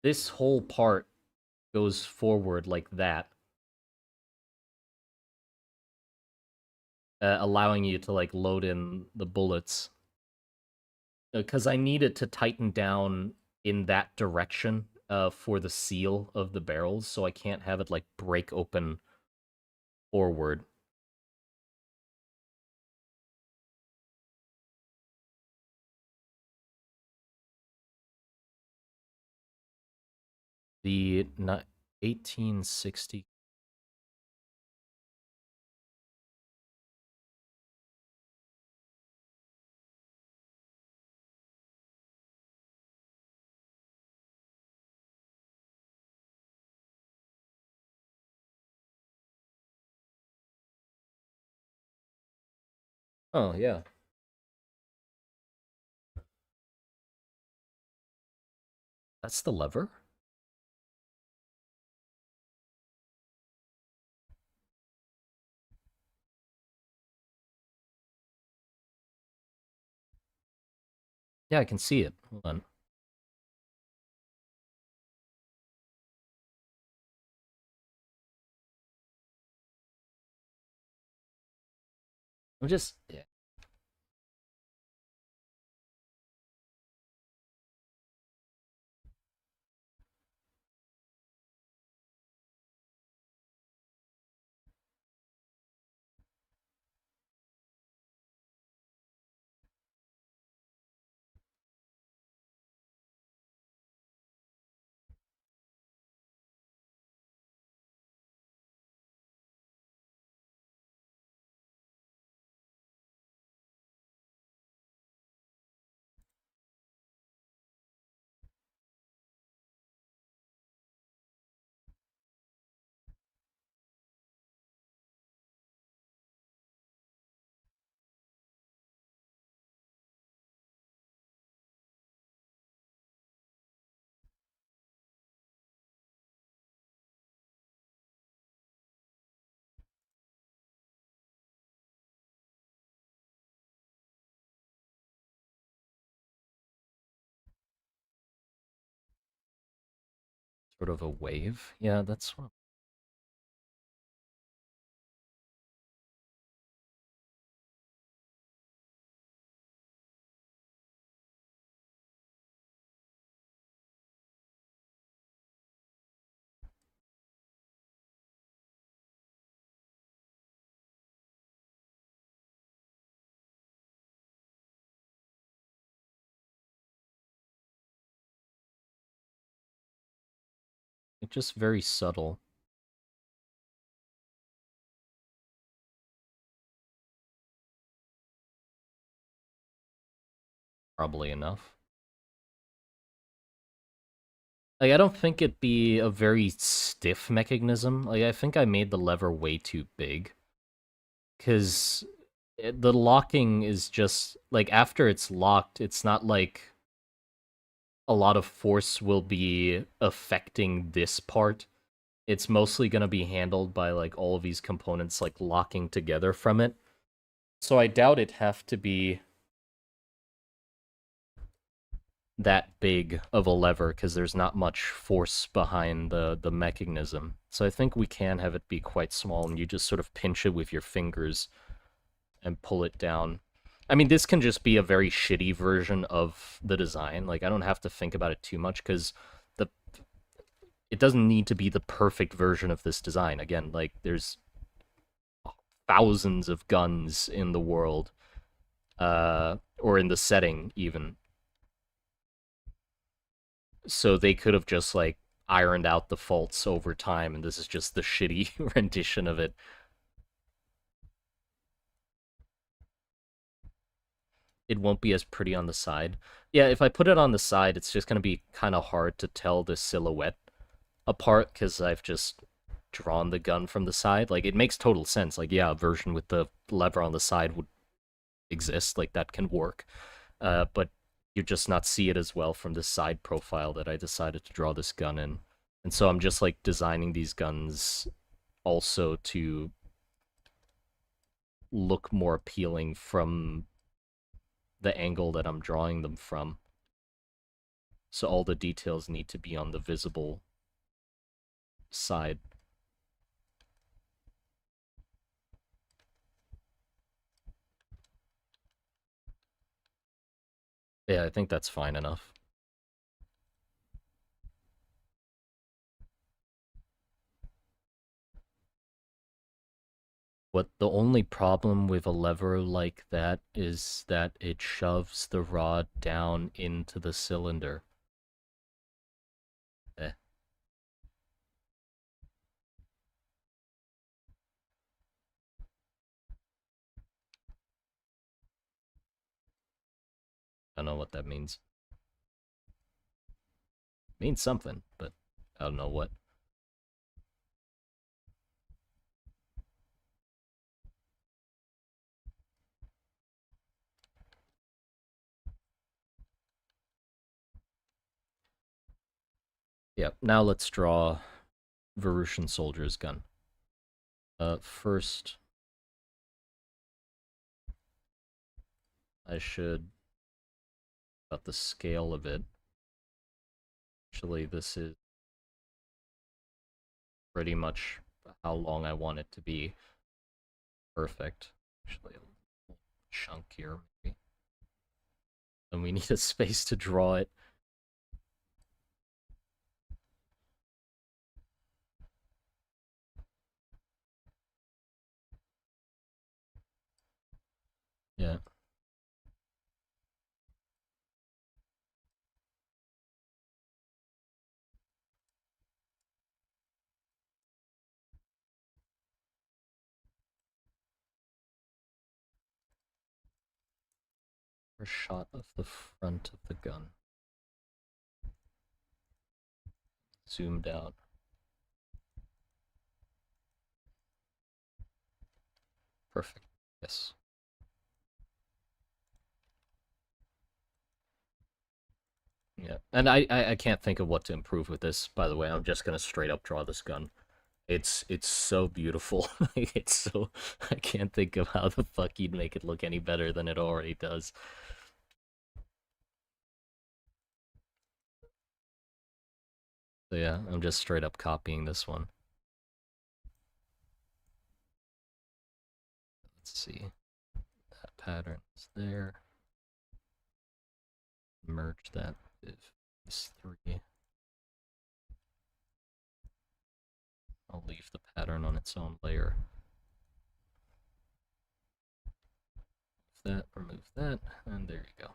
This whole part goes forward like that, allowing you to like load in the bullets. Because I need it to tighten down in that direction for the seal of the barrels, so I can't have it like break open forward. The 1860. Oh, yeah. That's the lever? Yeah, I can see it. Hold on. I'm just... Yeah. Sort of a wave. Yeah, that's what... It's just very subtle. Probably enough. Like, I don't think it'd be a very stiff mechanism. Like, I think I made the lever way too big. Because the locking is just... Like, after it's locked, it's not like a lot of force will be affecting this part. It's mostly going to be handled by, like, all of these components, like, locking together from it. So I doubt it'd have to be that big of a lever because there's not much force behind the mechanism. So I think we can have it be quite small and you just sort of pinch it with your fingers and pull it down. I mean, this can just be a very shitty version of the design. Like, I don't have to think about it too much because the it doesn't need to be the perfect version of this design. Again, like, there's thousands of guns in the world, or in the setting even. So they could have just like ironed out the faults over time, and this is just the shitty rendition of it. It won't be as pretty on the side. Yeah, if I put it on the side, it's just gonna be kind of hard to tell the silhouette apart because I've just drawn the gun from the side. Like, it makes total sense. Like, yeah, a version with the lever on the side would exist. Like, that can work. But you just not see it as well from the side profile that I decided to draw this gun in. And so I'm just like designing these guns also to look more appealing from the angle that I'm drawing them from. So all the details need to be on the visible side. Yeah, I think that's fine enough. What the only problem with a lever like that is that it shoves the rod down into the cylinder. Eh, I don't know what that means. It means something, but I don't know what. Yep, now let's draw Verusian soldier's gun. First, I should about the scale of it. Actually, this is pretty much how long I want it to be. Perfect. Actually, a little chunkier, maybe. And we need a space to draw it. Yeah. First shot of the front of the gun. Zoomed out. Perfect. Yes. Yeah. And I can't think of what to improve with this, by the way. I'm just gonna straight up draw this gun. It's so beautiful. It's so I can't think of how the fuck you'd make it look any better than it already does. So yeah, I'm just straight up copying this one. Let's see. That pattern is there. Merge that with this 3. I'll leave the pattern on its own layer. Remove that, and there you go.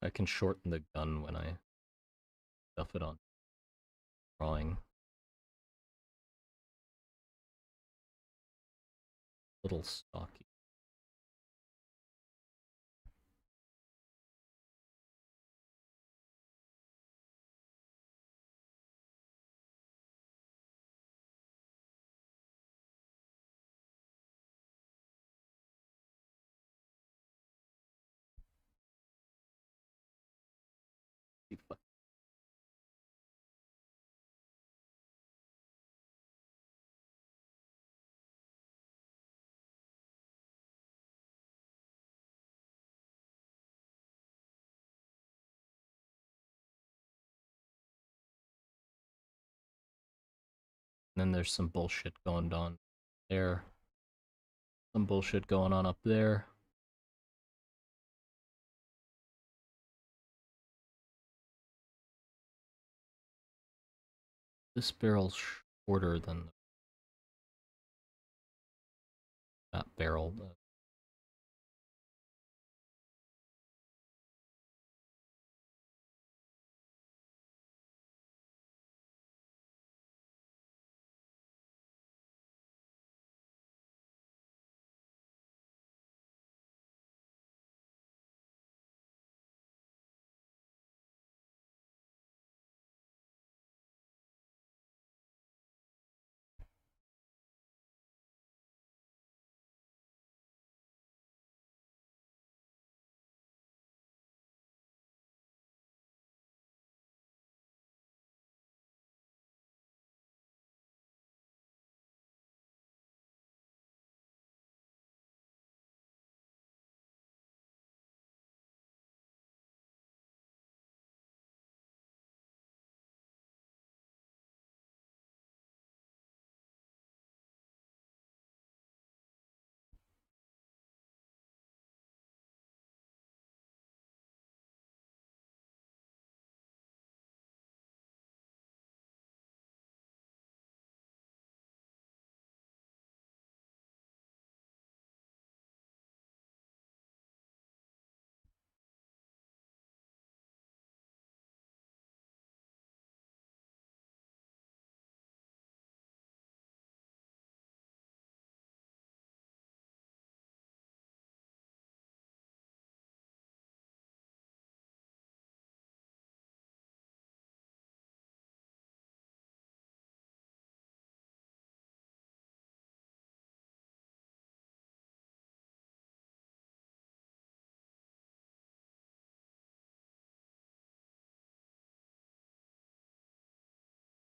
I can shorten the gun when I stuff it on drawing. Little stocky. then there's some bullshit going on there. Some bullshit going on up there. This barrel's shorter than that barrel.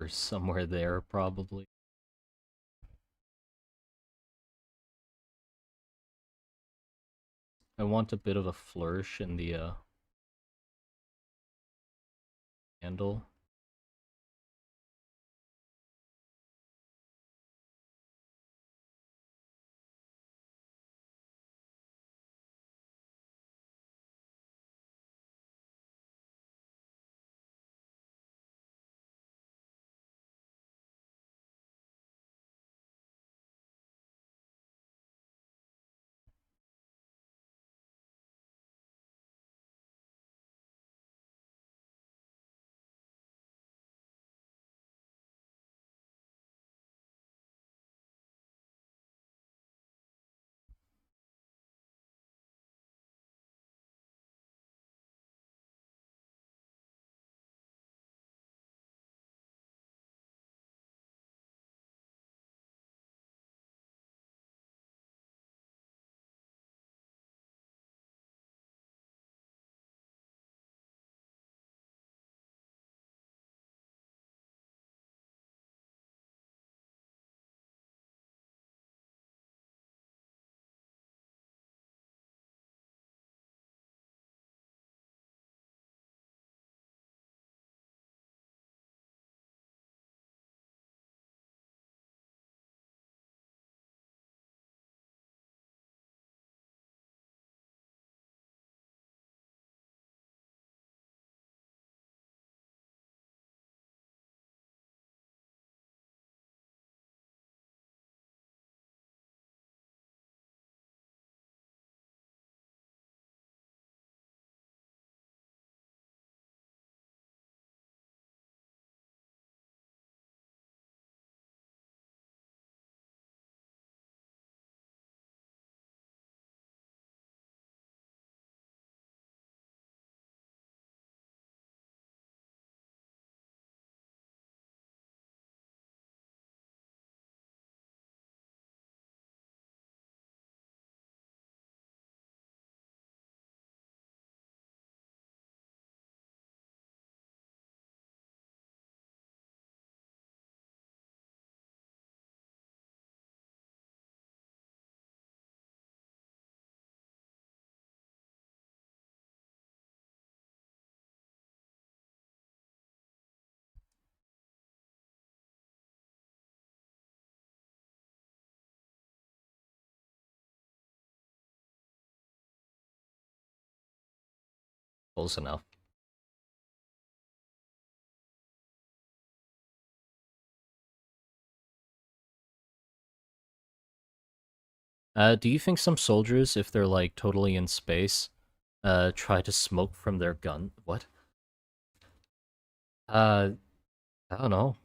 Or somewhere there, probably. I want a bit of a flourish in the handle. Close enough. Do you think some soldiers, if they're like totally in space, try to smoke from their gun? What? I don't know.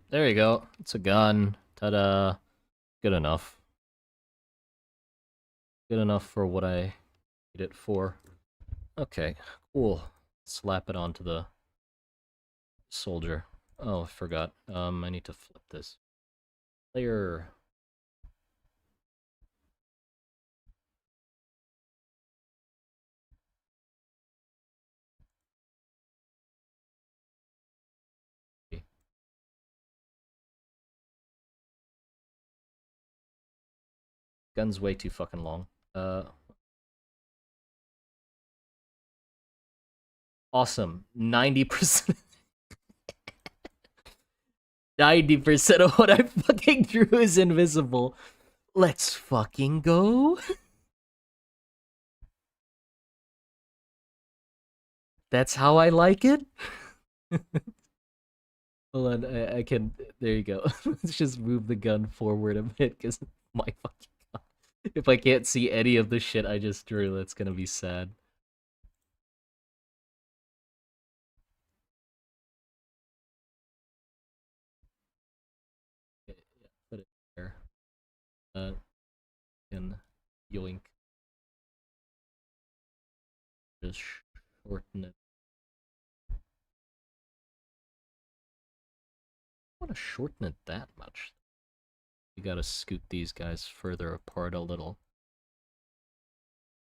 There you go. It's a gun. Ta-da. Good enough. Good enough for what I need it for. Okay, cool. Slap it onto the soldier. Oh, I forgot. I need to flip this. Player. Gun's way too fucking long. Awesome. 90%. 90% of what I fucking drew is invisible. Let's fucking go. That's how I like it. Hold on, I can. There you go. Let's just move the gun forward a bit, because my fucking god. If I can't see any of the shit I just drew, that's gonna be sad. Yeah, put it there. And yoink. Just shorten it. I want to shorten it that much. You gotta scoot these guys further apart a little.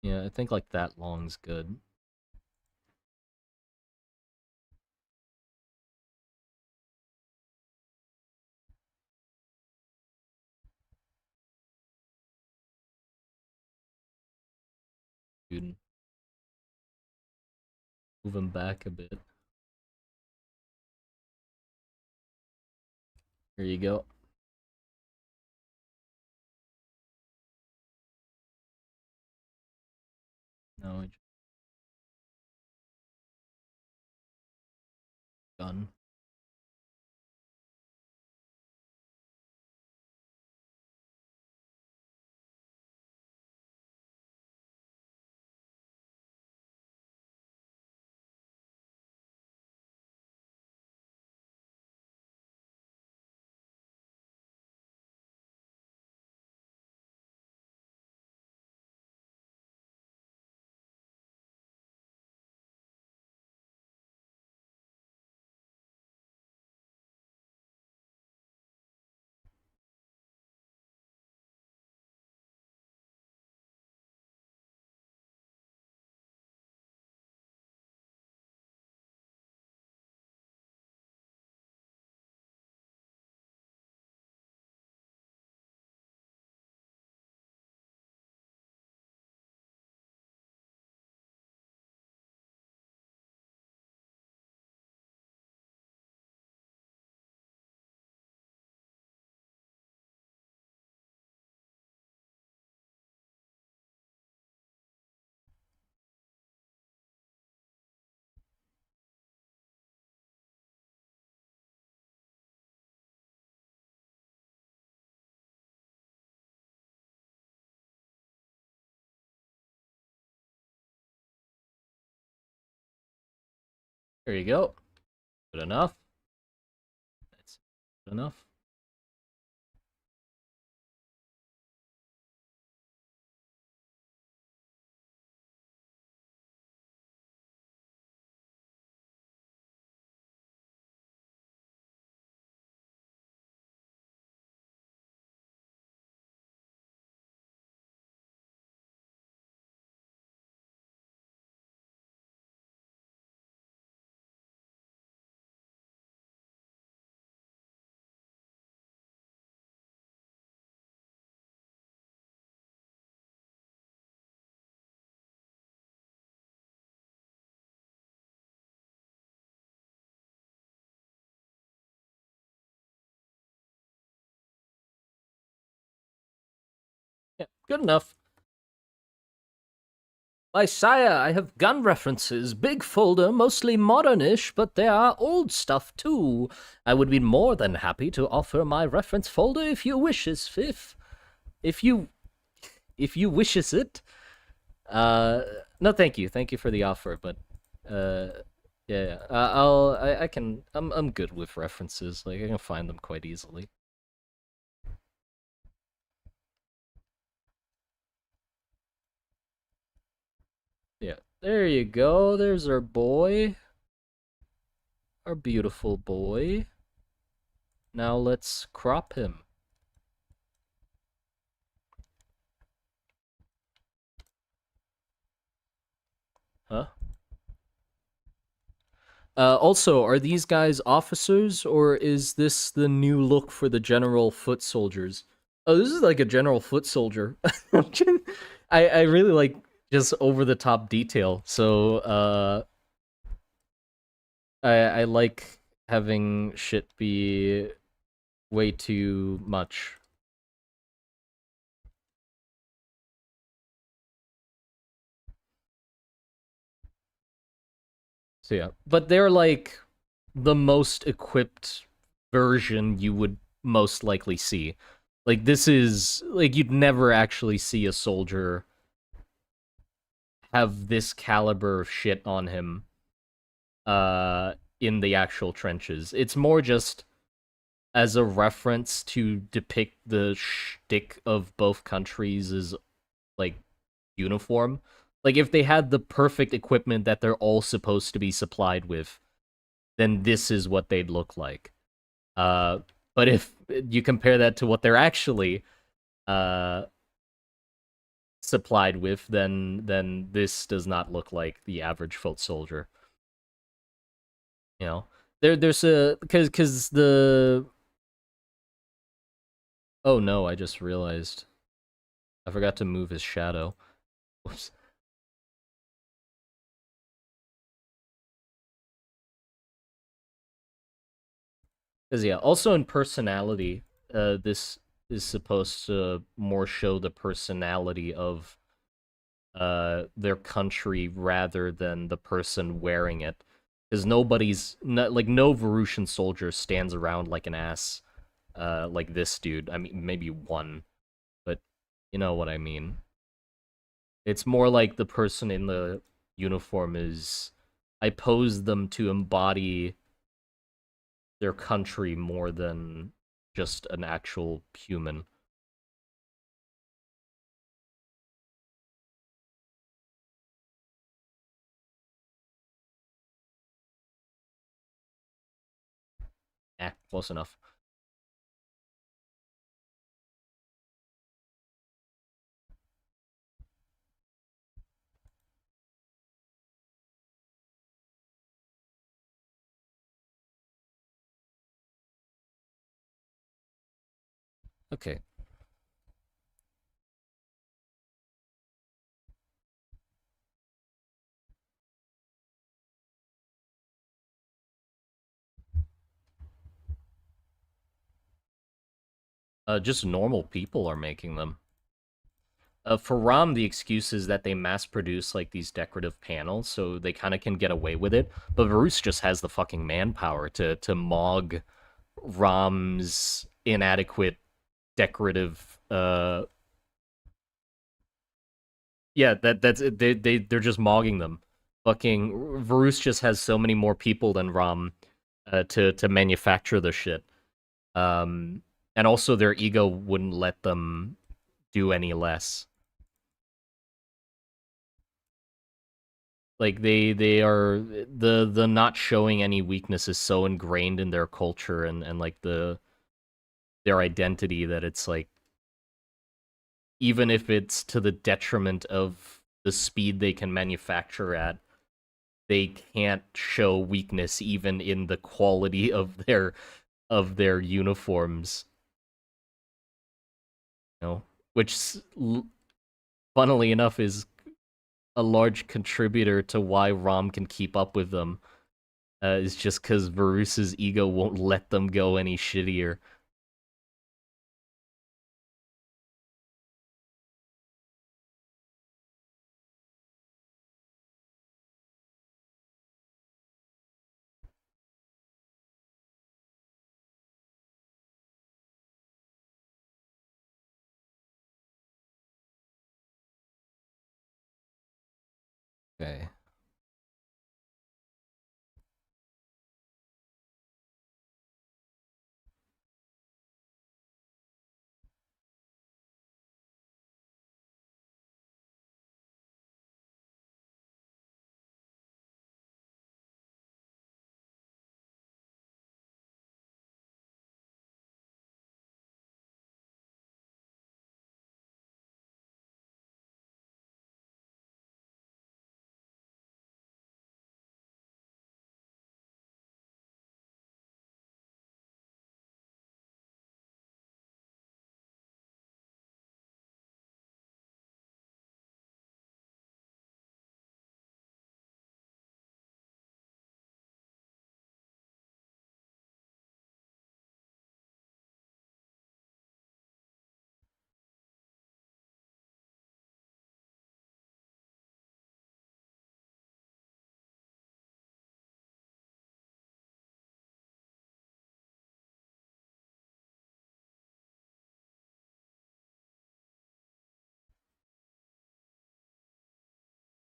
Yeah, I think like that long's good. Dude, move him back a bit. Here you go. Now gun. There you go. Good enough. That's good enough. Good enough. My sire, I have gun references. Big folder, mostly modernish, but there are old stuff too. I would be more than happy to offer my reference folder if you wishes, Fifth. If you wishes it. No, thank you. Thank you for the offer, but yeah, I can. I'm good with references. Like I can find them quite easily. Yeah, there you go. There's our boy, our beautiful boy. Now let's crop him. Huh? Also, are these guys officers, or is this the new look for the general foot soldiers? Oh, this is like a general foot soldier. I really like just over the top detail. So I like having shit be way too much. So yeah, but they're like the most equipped version you would most likely see. Like this is like you'd never actually see a soldier have this caliber of shit on him in the actual trenches. It's more just as a reference to depict the shtick of both countries' like uniform. Like if they had the perfect equipment that they're all supposed to be supplied with, then this is what they'd look like. Uh, but if you compare that to what they're actually uh, supplied with, then this does not look like the average foot soldier. You know, there's a because the oh no, I just realized I forgot to move his shadow. Oops. Because yeah, also in personality, this is supposed to more show the personality of their country rather than the person wearing it. Because like no Verusian soldier stands around like an ass, like this dude. I mean, maybe one, but you know what I mean. It's more like the person in the uniform is. I pose them to embody their country more than just an actual human. Close enough. Okay. Just normal people are making them. For ROM, the excuse is that they mass produce like these decorative panels, so they kind of can get away with it. But Verus just has the fucking manpower to mog ROM's inadequate decorative. Yeah, that's it. They're just mogging them. Fucking Verus just has so many more people than ROM to manufacture the shit. And also their ego wouldn't let them do any less. Like they are the not showing any weakness is so ingrained in their culture and like their identity that it's like even if it's to the detriment of the speed they can manufacture at, they can't show weakness even in the quality of their uniforms. You know, which funnily enough is a large contributor to why ROM can keep up with them. Is just because Verus's ego won't let them go any shittier. Okay.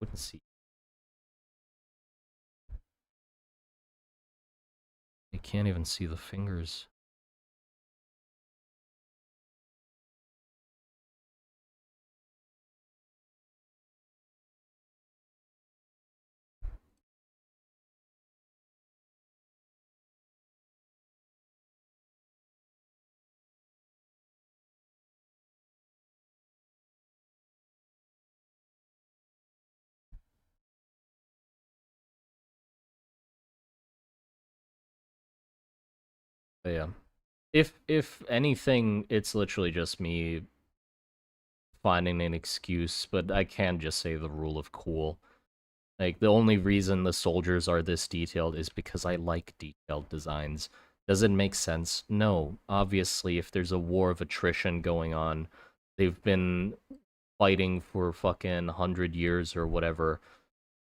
Wouldn't see. I can't even see the fingers. But yeah. If anything, it's literally just me finding an excuse, but I can just say the rule of cool. Like, the only reason the soldiers are this detailed is because I like detailed designs. Does it make sense? No. Obviously, if there's a war of attrition going on, they've been fighting for fucking 100 years or whatever.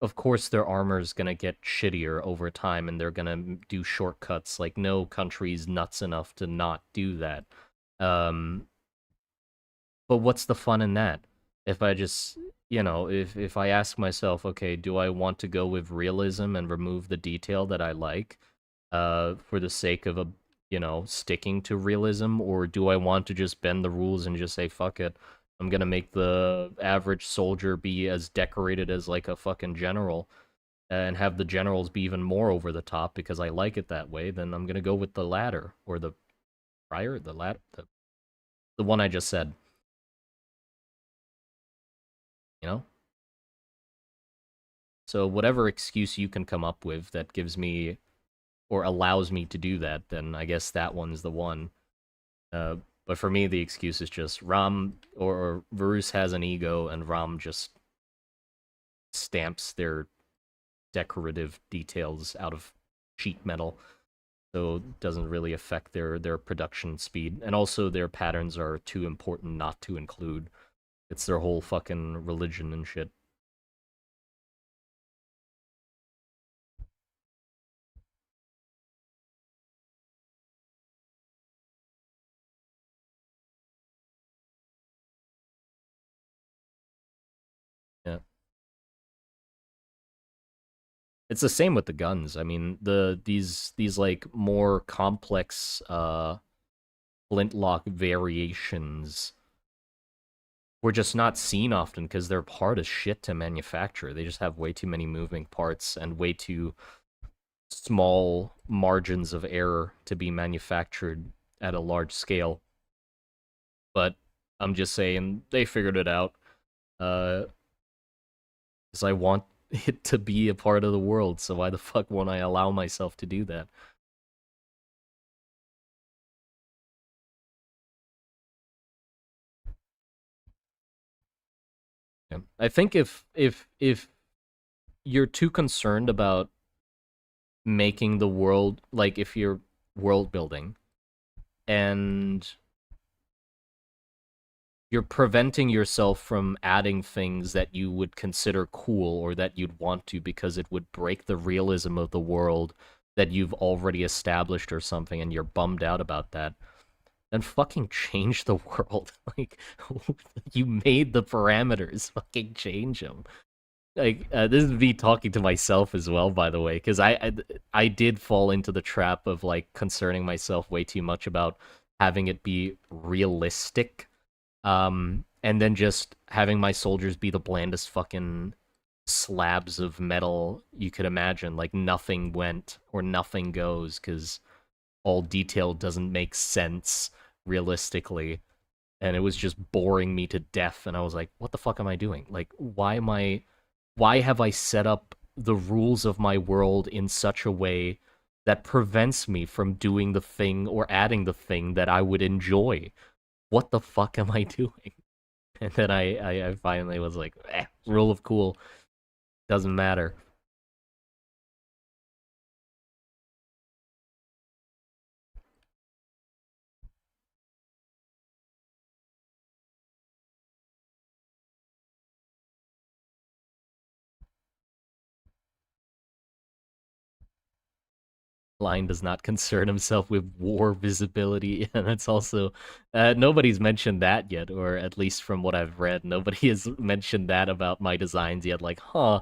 Of course, their armor's gonna get shittier over time and they're gonna do shortcuts. Like, no country's nuts enough to not do that. Um, but what's the fun in that? If I just, if I ask myself, okay, do I want to go with realism and remove the detail that I like, for the sake of sticking to realism, or do I want to just bend the rules and just say, fuck it, I'm gonna make the average soldier be as decorated as like a fucking general, and have the generals be even more over the top because I like it that way, then I'm gonna go with the latter, or the prior, the one I just said, you know? So whatever excuse you can come up with that gives me or allows me to do that, then I guess that one's the one. Uh, but for me, the excuse is just Ram or Verus has an ego, and Ram just stamps their decorative details out of sheet metal, so it doesn't really affect their production speed. And also, their patterns are too important not to include. It's their whole fucking religion and shit. Yeah. It's the same with the guns. I mean, these like more complex flintlock variations were just not seen often because they're hard as shit to manufacture. They just have way too many moving parts and way too small margins of error to be manufactured at a large scale. But I'm just saying they figured it out. Because I want it to be a part of the world, so why the fuck won't I allow myself to do that? Yeah. I think if you're too concerned about making the world, like if you're world building and you're preventing yourself from adding things that you would consider cool or that you'd want to because it would break the realism of the world that you've already established or something, and you're bummed out about that, then fucking change the world. Like, you made the parameters, fucking change them. Like this is me talking to myself as well, by the way, because I did fall into the trap of like concerning myself way too much about having it be realistic, and then just having my soldiers be the blandest fucking slabs of metal you could imagine. Like nothing went or nothing goes because all detail doesn't make sense realistically, and it was just boring me to death. And I was like, what the fuck am I doing? Like, why have I set up the rules of my world in such a way that prevents me from doing the thing or adding the thing that I would enjoy? What the fuck am I doing? And then I finally was like, rule of cool, doesn't matter. Line does not concern himself with war visibility, and it's also nobody's mentioned that yet, or at least from what I've read, nobody has mentioned that about my designs yet. Like, huh,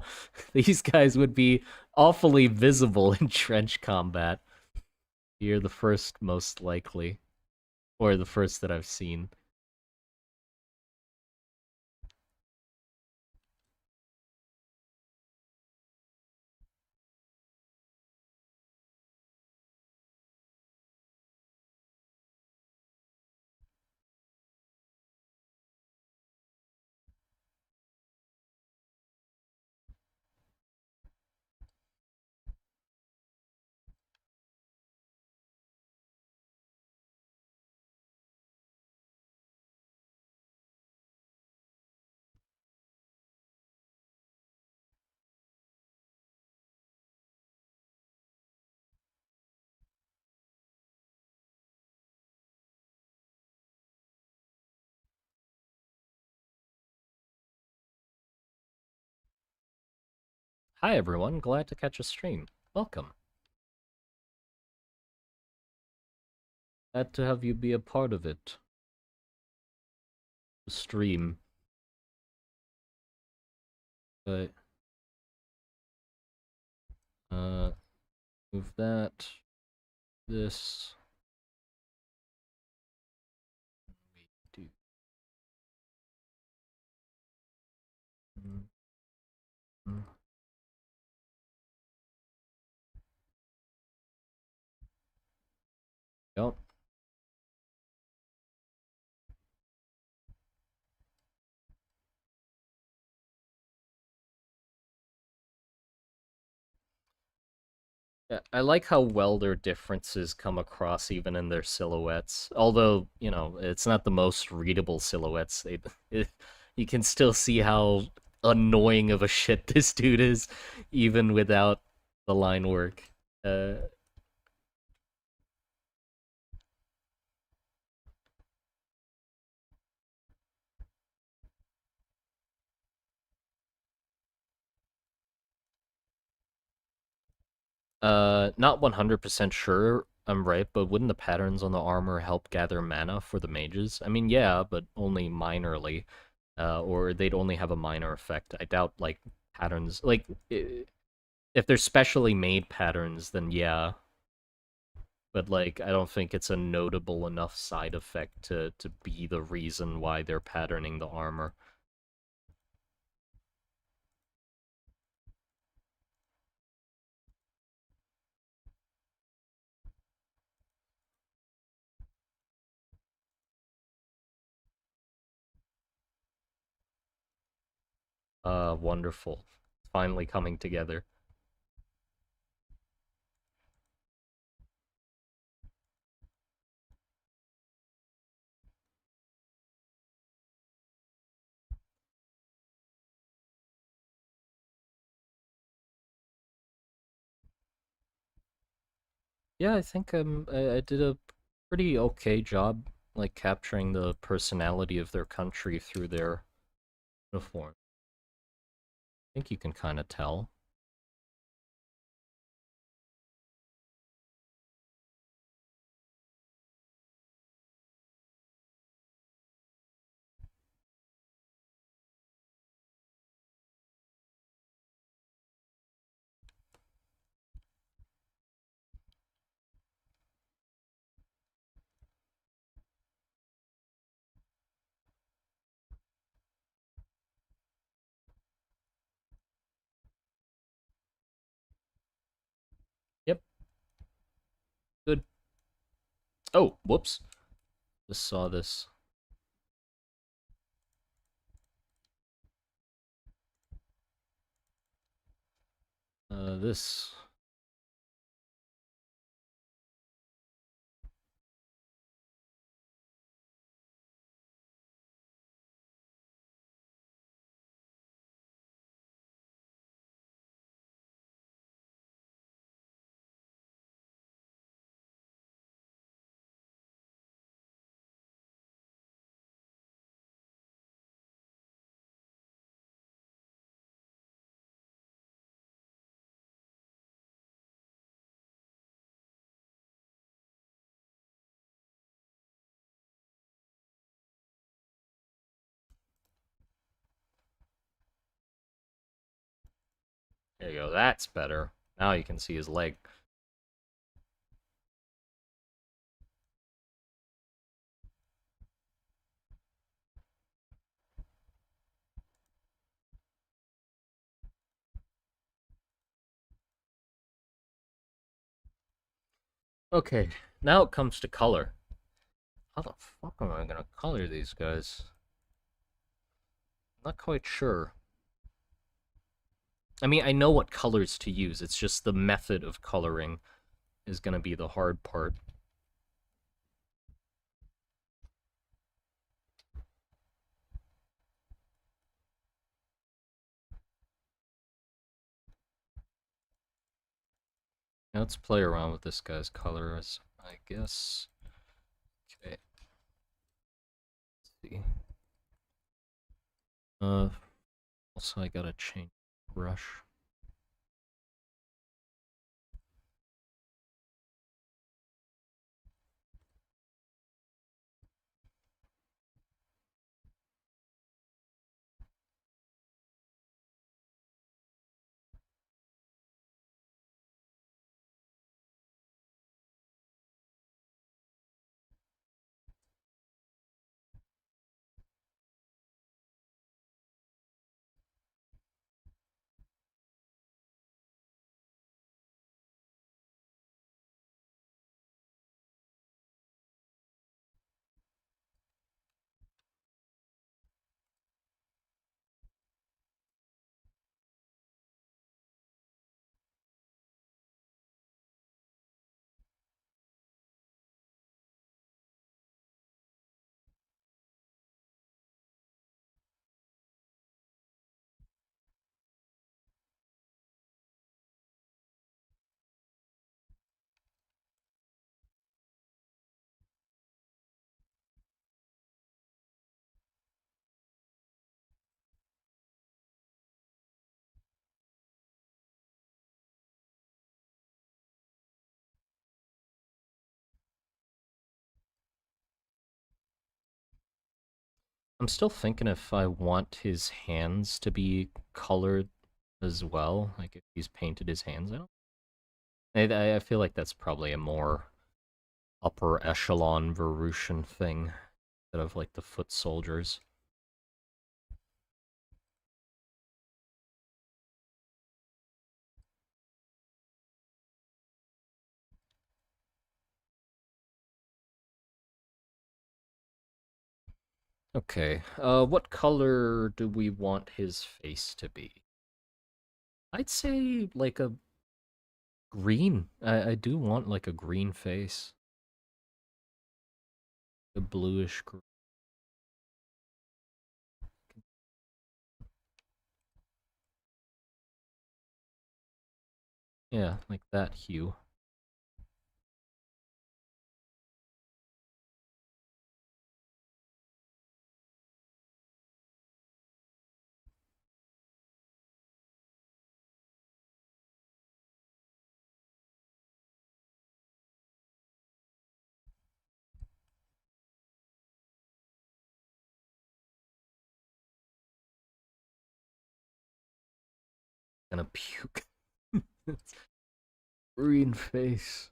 these guys would be awfully visible in trench combat. You're the first, most likely, or the first that I've seen. Hi everyone, glad to catch a stream. Welcome. Glad to have you be a part of it. The stream. But uh move that. This. We do. Mm, mm. Yep. Yeah, I like how well their differences come across even in their silhouettes. Although, it's not the most readable silhouettes. It, you can still see how annoying of a shit this dude is, even without the line work. Uh, not 100% sure I'm right, but wouldn't the patterns on the armor help gather mana for the mages? I mean, yeah, but only minorly. Or they'd only have a minor effect. I doubt, like, patterns, like, if they're specially made patterns, then yeah. But, like, I don't think it's a notable enough side effect to be the reason why they're patterning the armor. Wonderful. Finally coming together. Yeah, I think I did a pretty okay job, like, capturing the personality of their country through their uniform. I think you can kind of tell. Oh, whoops. Just saw this. This. There you go. That's better. Now you can see his leg. Okay, now it comes to color. How the fuck am I gonna color these guys? Not quite sure. I mean, I know what colors to use. It's just the method of coloring is gonna be the hard part. Now let's play around with this guy's colors, I guess. Okay. Let's see. Also I gotta change brush. I'm still thinking if I want his hands to be colored as well, like if he's painted his hands out. I feel like that's probably a more upper echelon Verusian thing instead of like the foot soldiers. Okay, what color do we want his face to be? I'd say like a green. I do want like a green face. A bluish green. Yeah, like that hue. Gonna puke. Green face.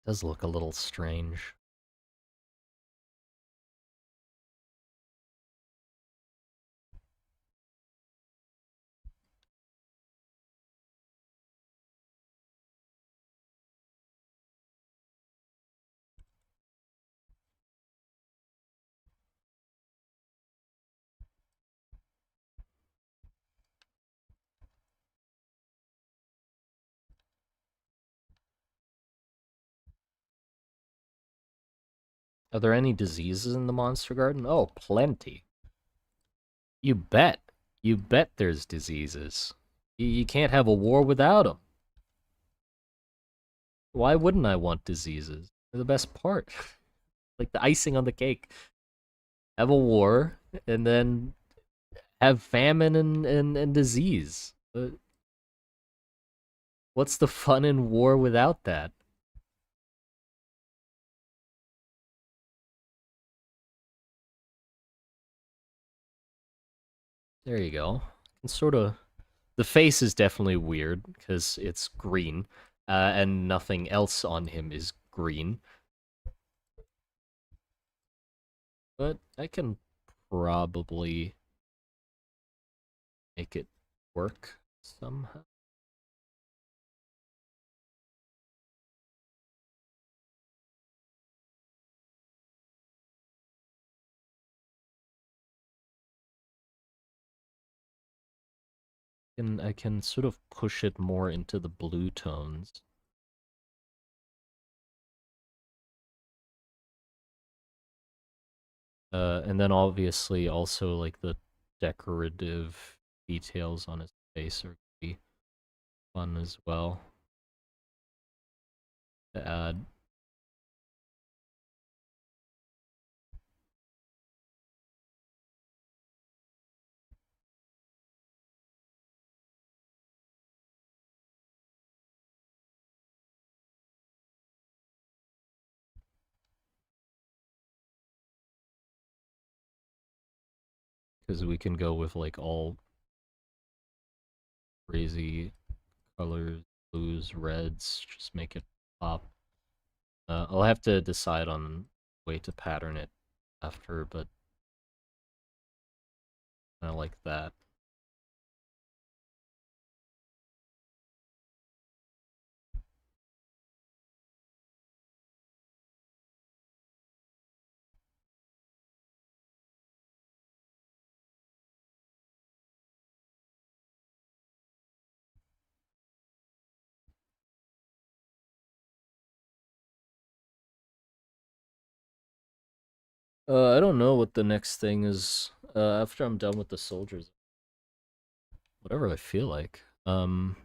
Does look a little strange. Are there any diseases in the monster garden? Oh, plenty. You bet. You bet there's diseases. You can't have a war without them. Why wouldn't I want diseases? They're the best part. Like the icing on the cake. Have a war, and then have famine and disease. What's the fun in war without that? There you go. And sort of. The face is definitely weird because it's green, and nothing else on him is green. But I can probably make it work somehow. And I can sort of push it more into the blue tones. And then obviously also like the decorative details on his face are gonna be fun as well to add. Because we can go with like all crazy colors, blues, reds, just make it pop. I'll have to decide on a way to pattern it after, but I like that. I don't know what the next thing is. After I'm done with the soldiers, whatever I feel like. And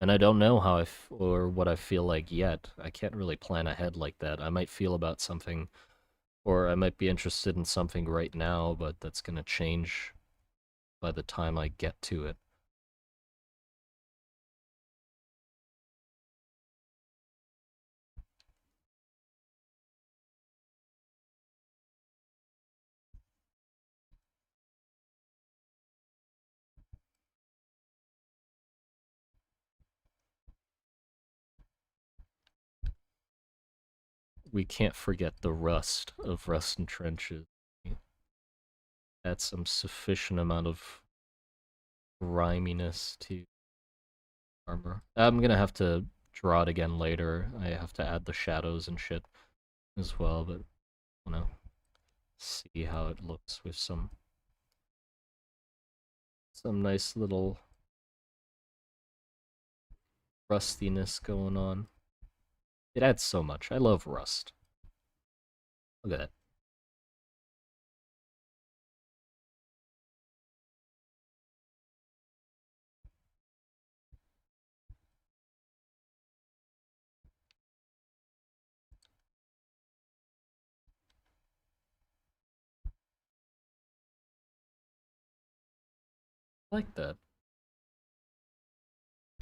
I don't know how or what I feel like yet. I can't really plan ahead like that. I might feel about something, or I might be interested in something right now, but that's gonna change by the time I get to it. We can't forget the rust of Rust and Trenches. Add some sufficient amount of griminess to armor. I'm gonna have to draw it again later. I have to add the shadows and shit as well, but I wanna see how it looks with some nice little rustiness going on. It adds so much. I love rust. Look at that. I like that.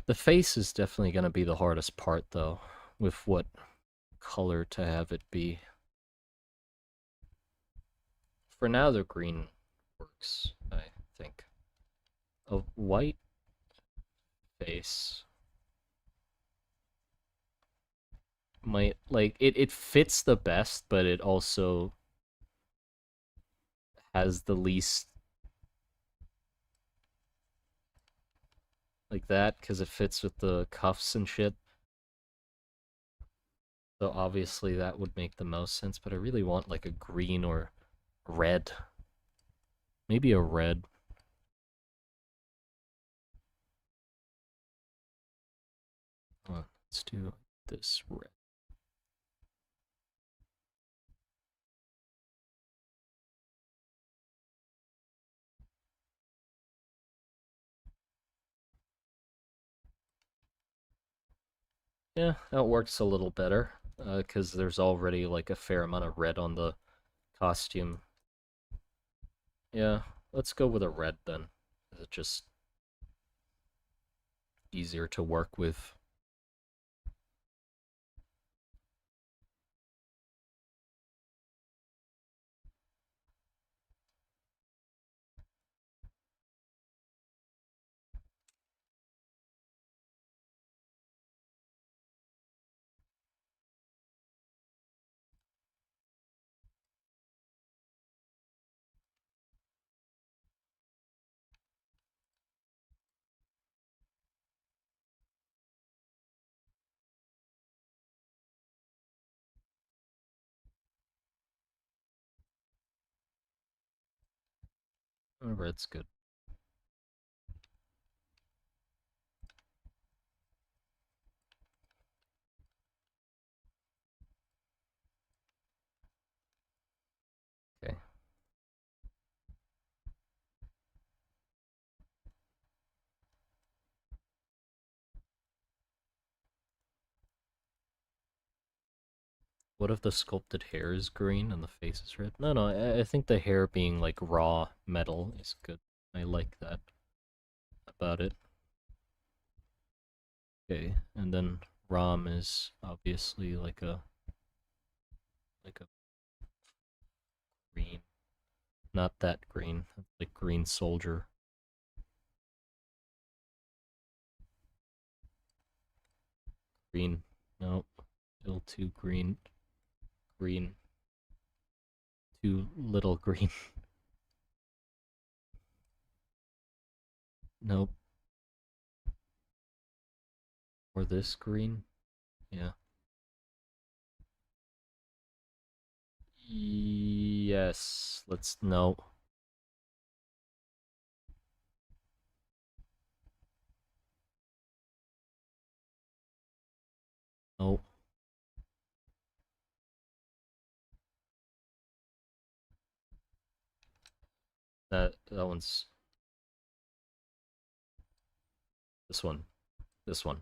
The face is definitely gonna be the hardest part though, with what color to have it be. For now, the green works, I think. A white face might like it fits the best, but it also has the least like that because it fits with the cuffs and shit. So obviously that would make the most sense, but I really want like a green or red. Maybe a red. Let's do this red. Yeah, that works a little better, because there's already like a fair amount of red on the costume. Yeah, let's go with a red then. It's just easier to work with. Red's good. Okay. What if the sculpted hair is green and the face is red? No, no, I think the hair being like raw metal is good. I like that about it. Okay, and then Rom is obviously like a green. Not that green, like green soldier. Green. No, still too green. Green. Too little green. Nope. Or this green? Yeah. Yes. Let's no. No. That one's this one. This one.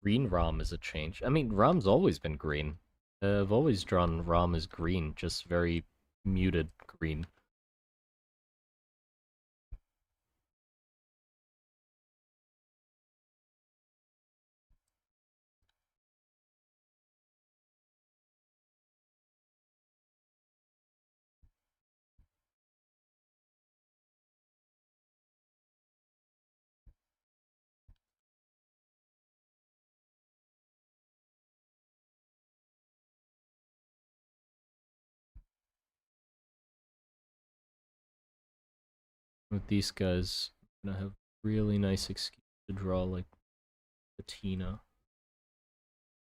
Green Rom is a change. I mean, Rom's always been green. I've always drawn Rom as green, just very muted green. With these guys, I'm gonna have really nice excuse to draw like patina,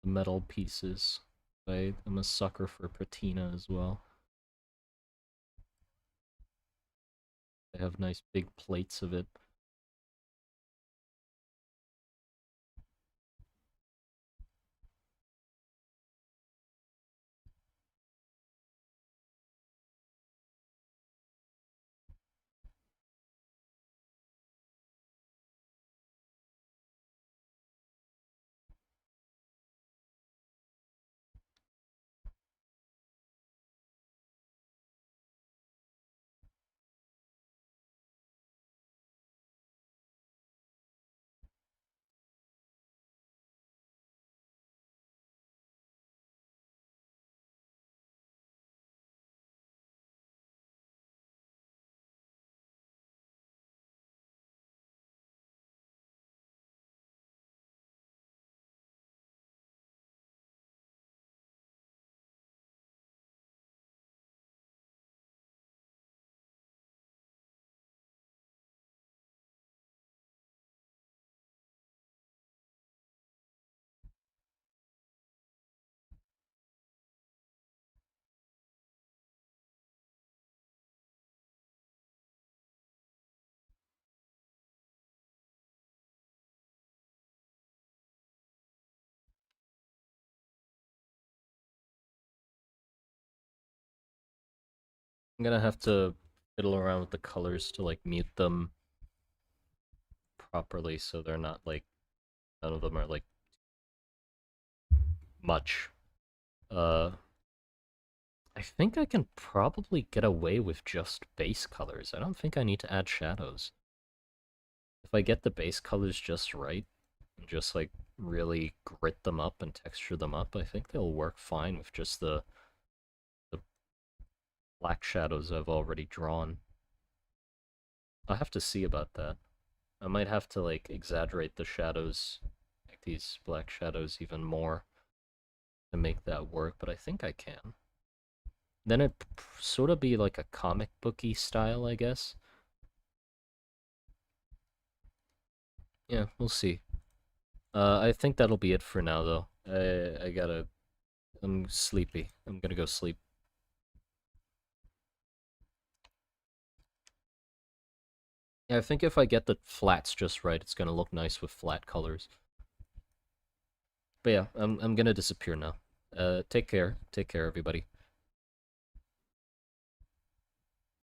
the metal pieces. I'm a sucker for patina as well. They have nice big plates of it. I'm gonna have to fiddle around with the colors to like mute them properly so they're not like none of them are like much. Uh I think I can probably get away with just base colors. I don't think I need to add shadows. If I get the base colors just right, and just like really grit them up and texture them up, I think they'll work fine with just the black shadows I've already drawn. I'll have to see about that. I might have to like exaggerate the shadows, like these black shadows even more to make that work, but I think I can. Then it sort of be like a comic booky style, I guess. Yeah, we'll see. I think that'll be it for now, though. I'm sleepy. I'm gonna go sleep. Yeah, I think if I get the flats just right, it's gonna look nice with flat colors. But yeah, I'm gonna disappear now. Take care. Take care, everybody.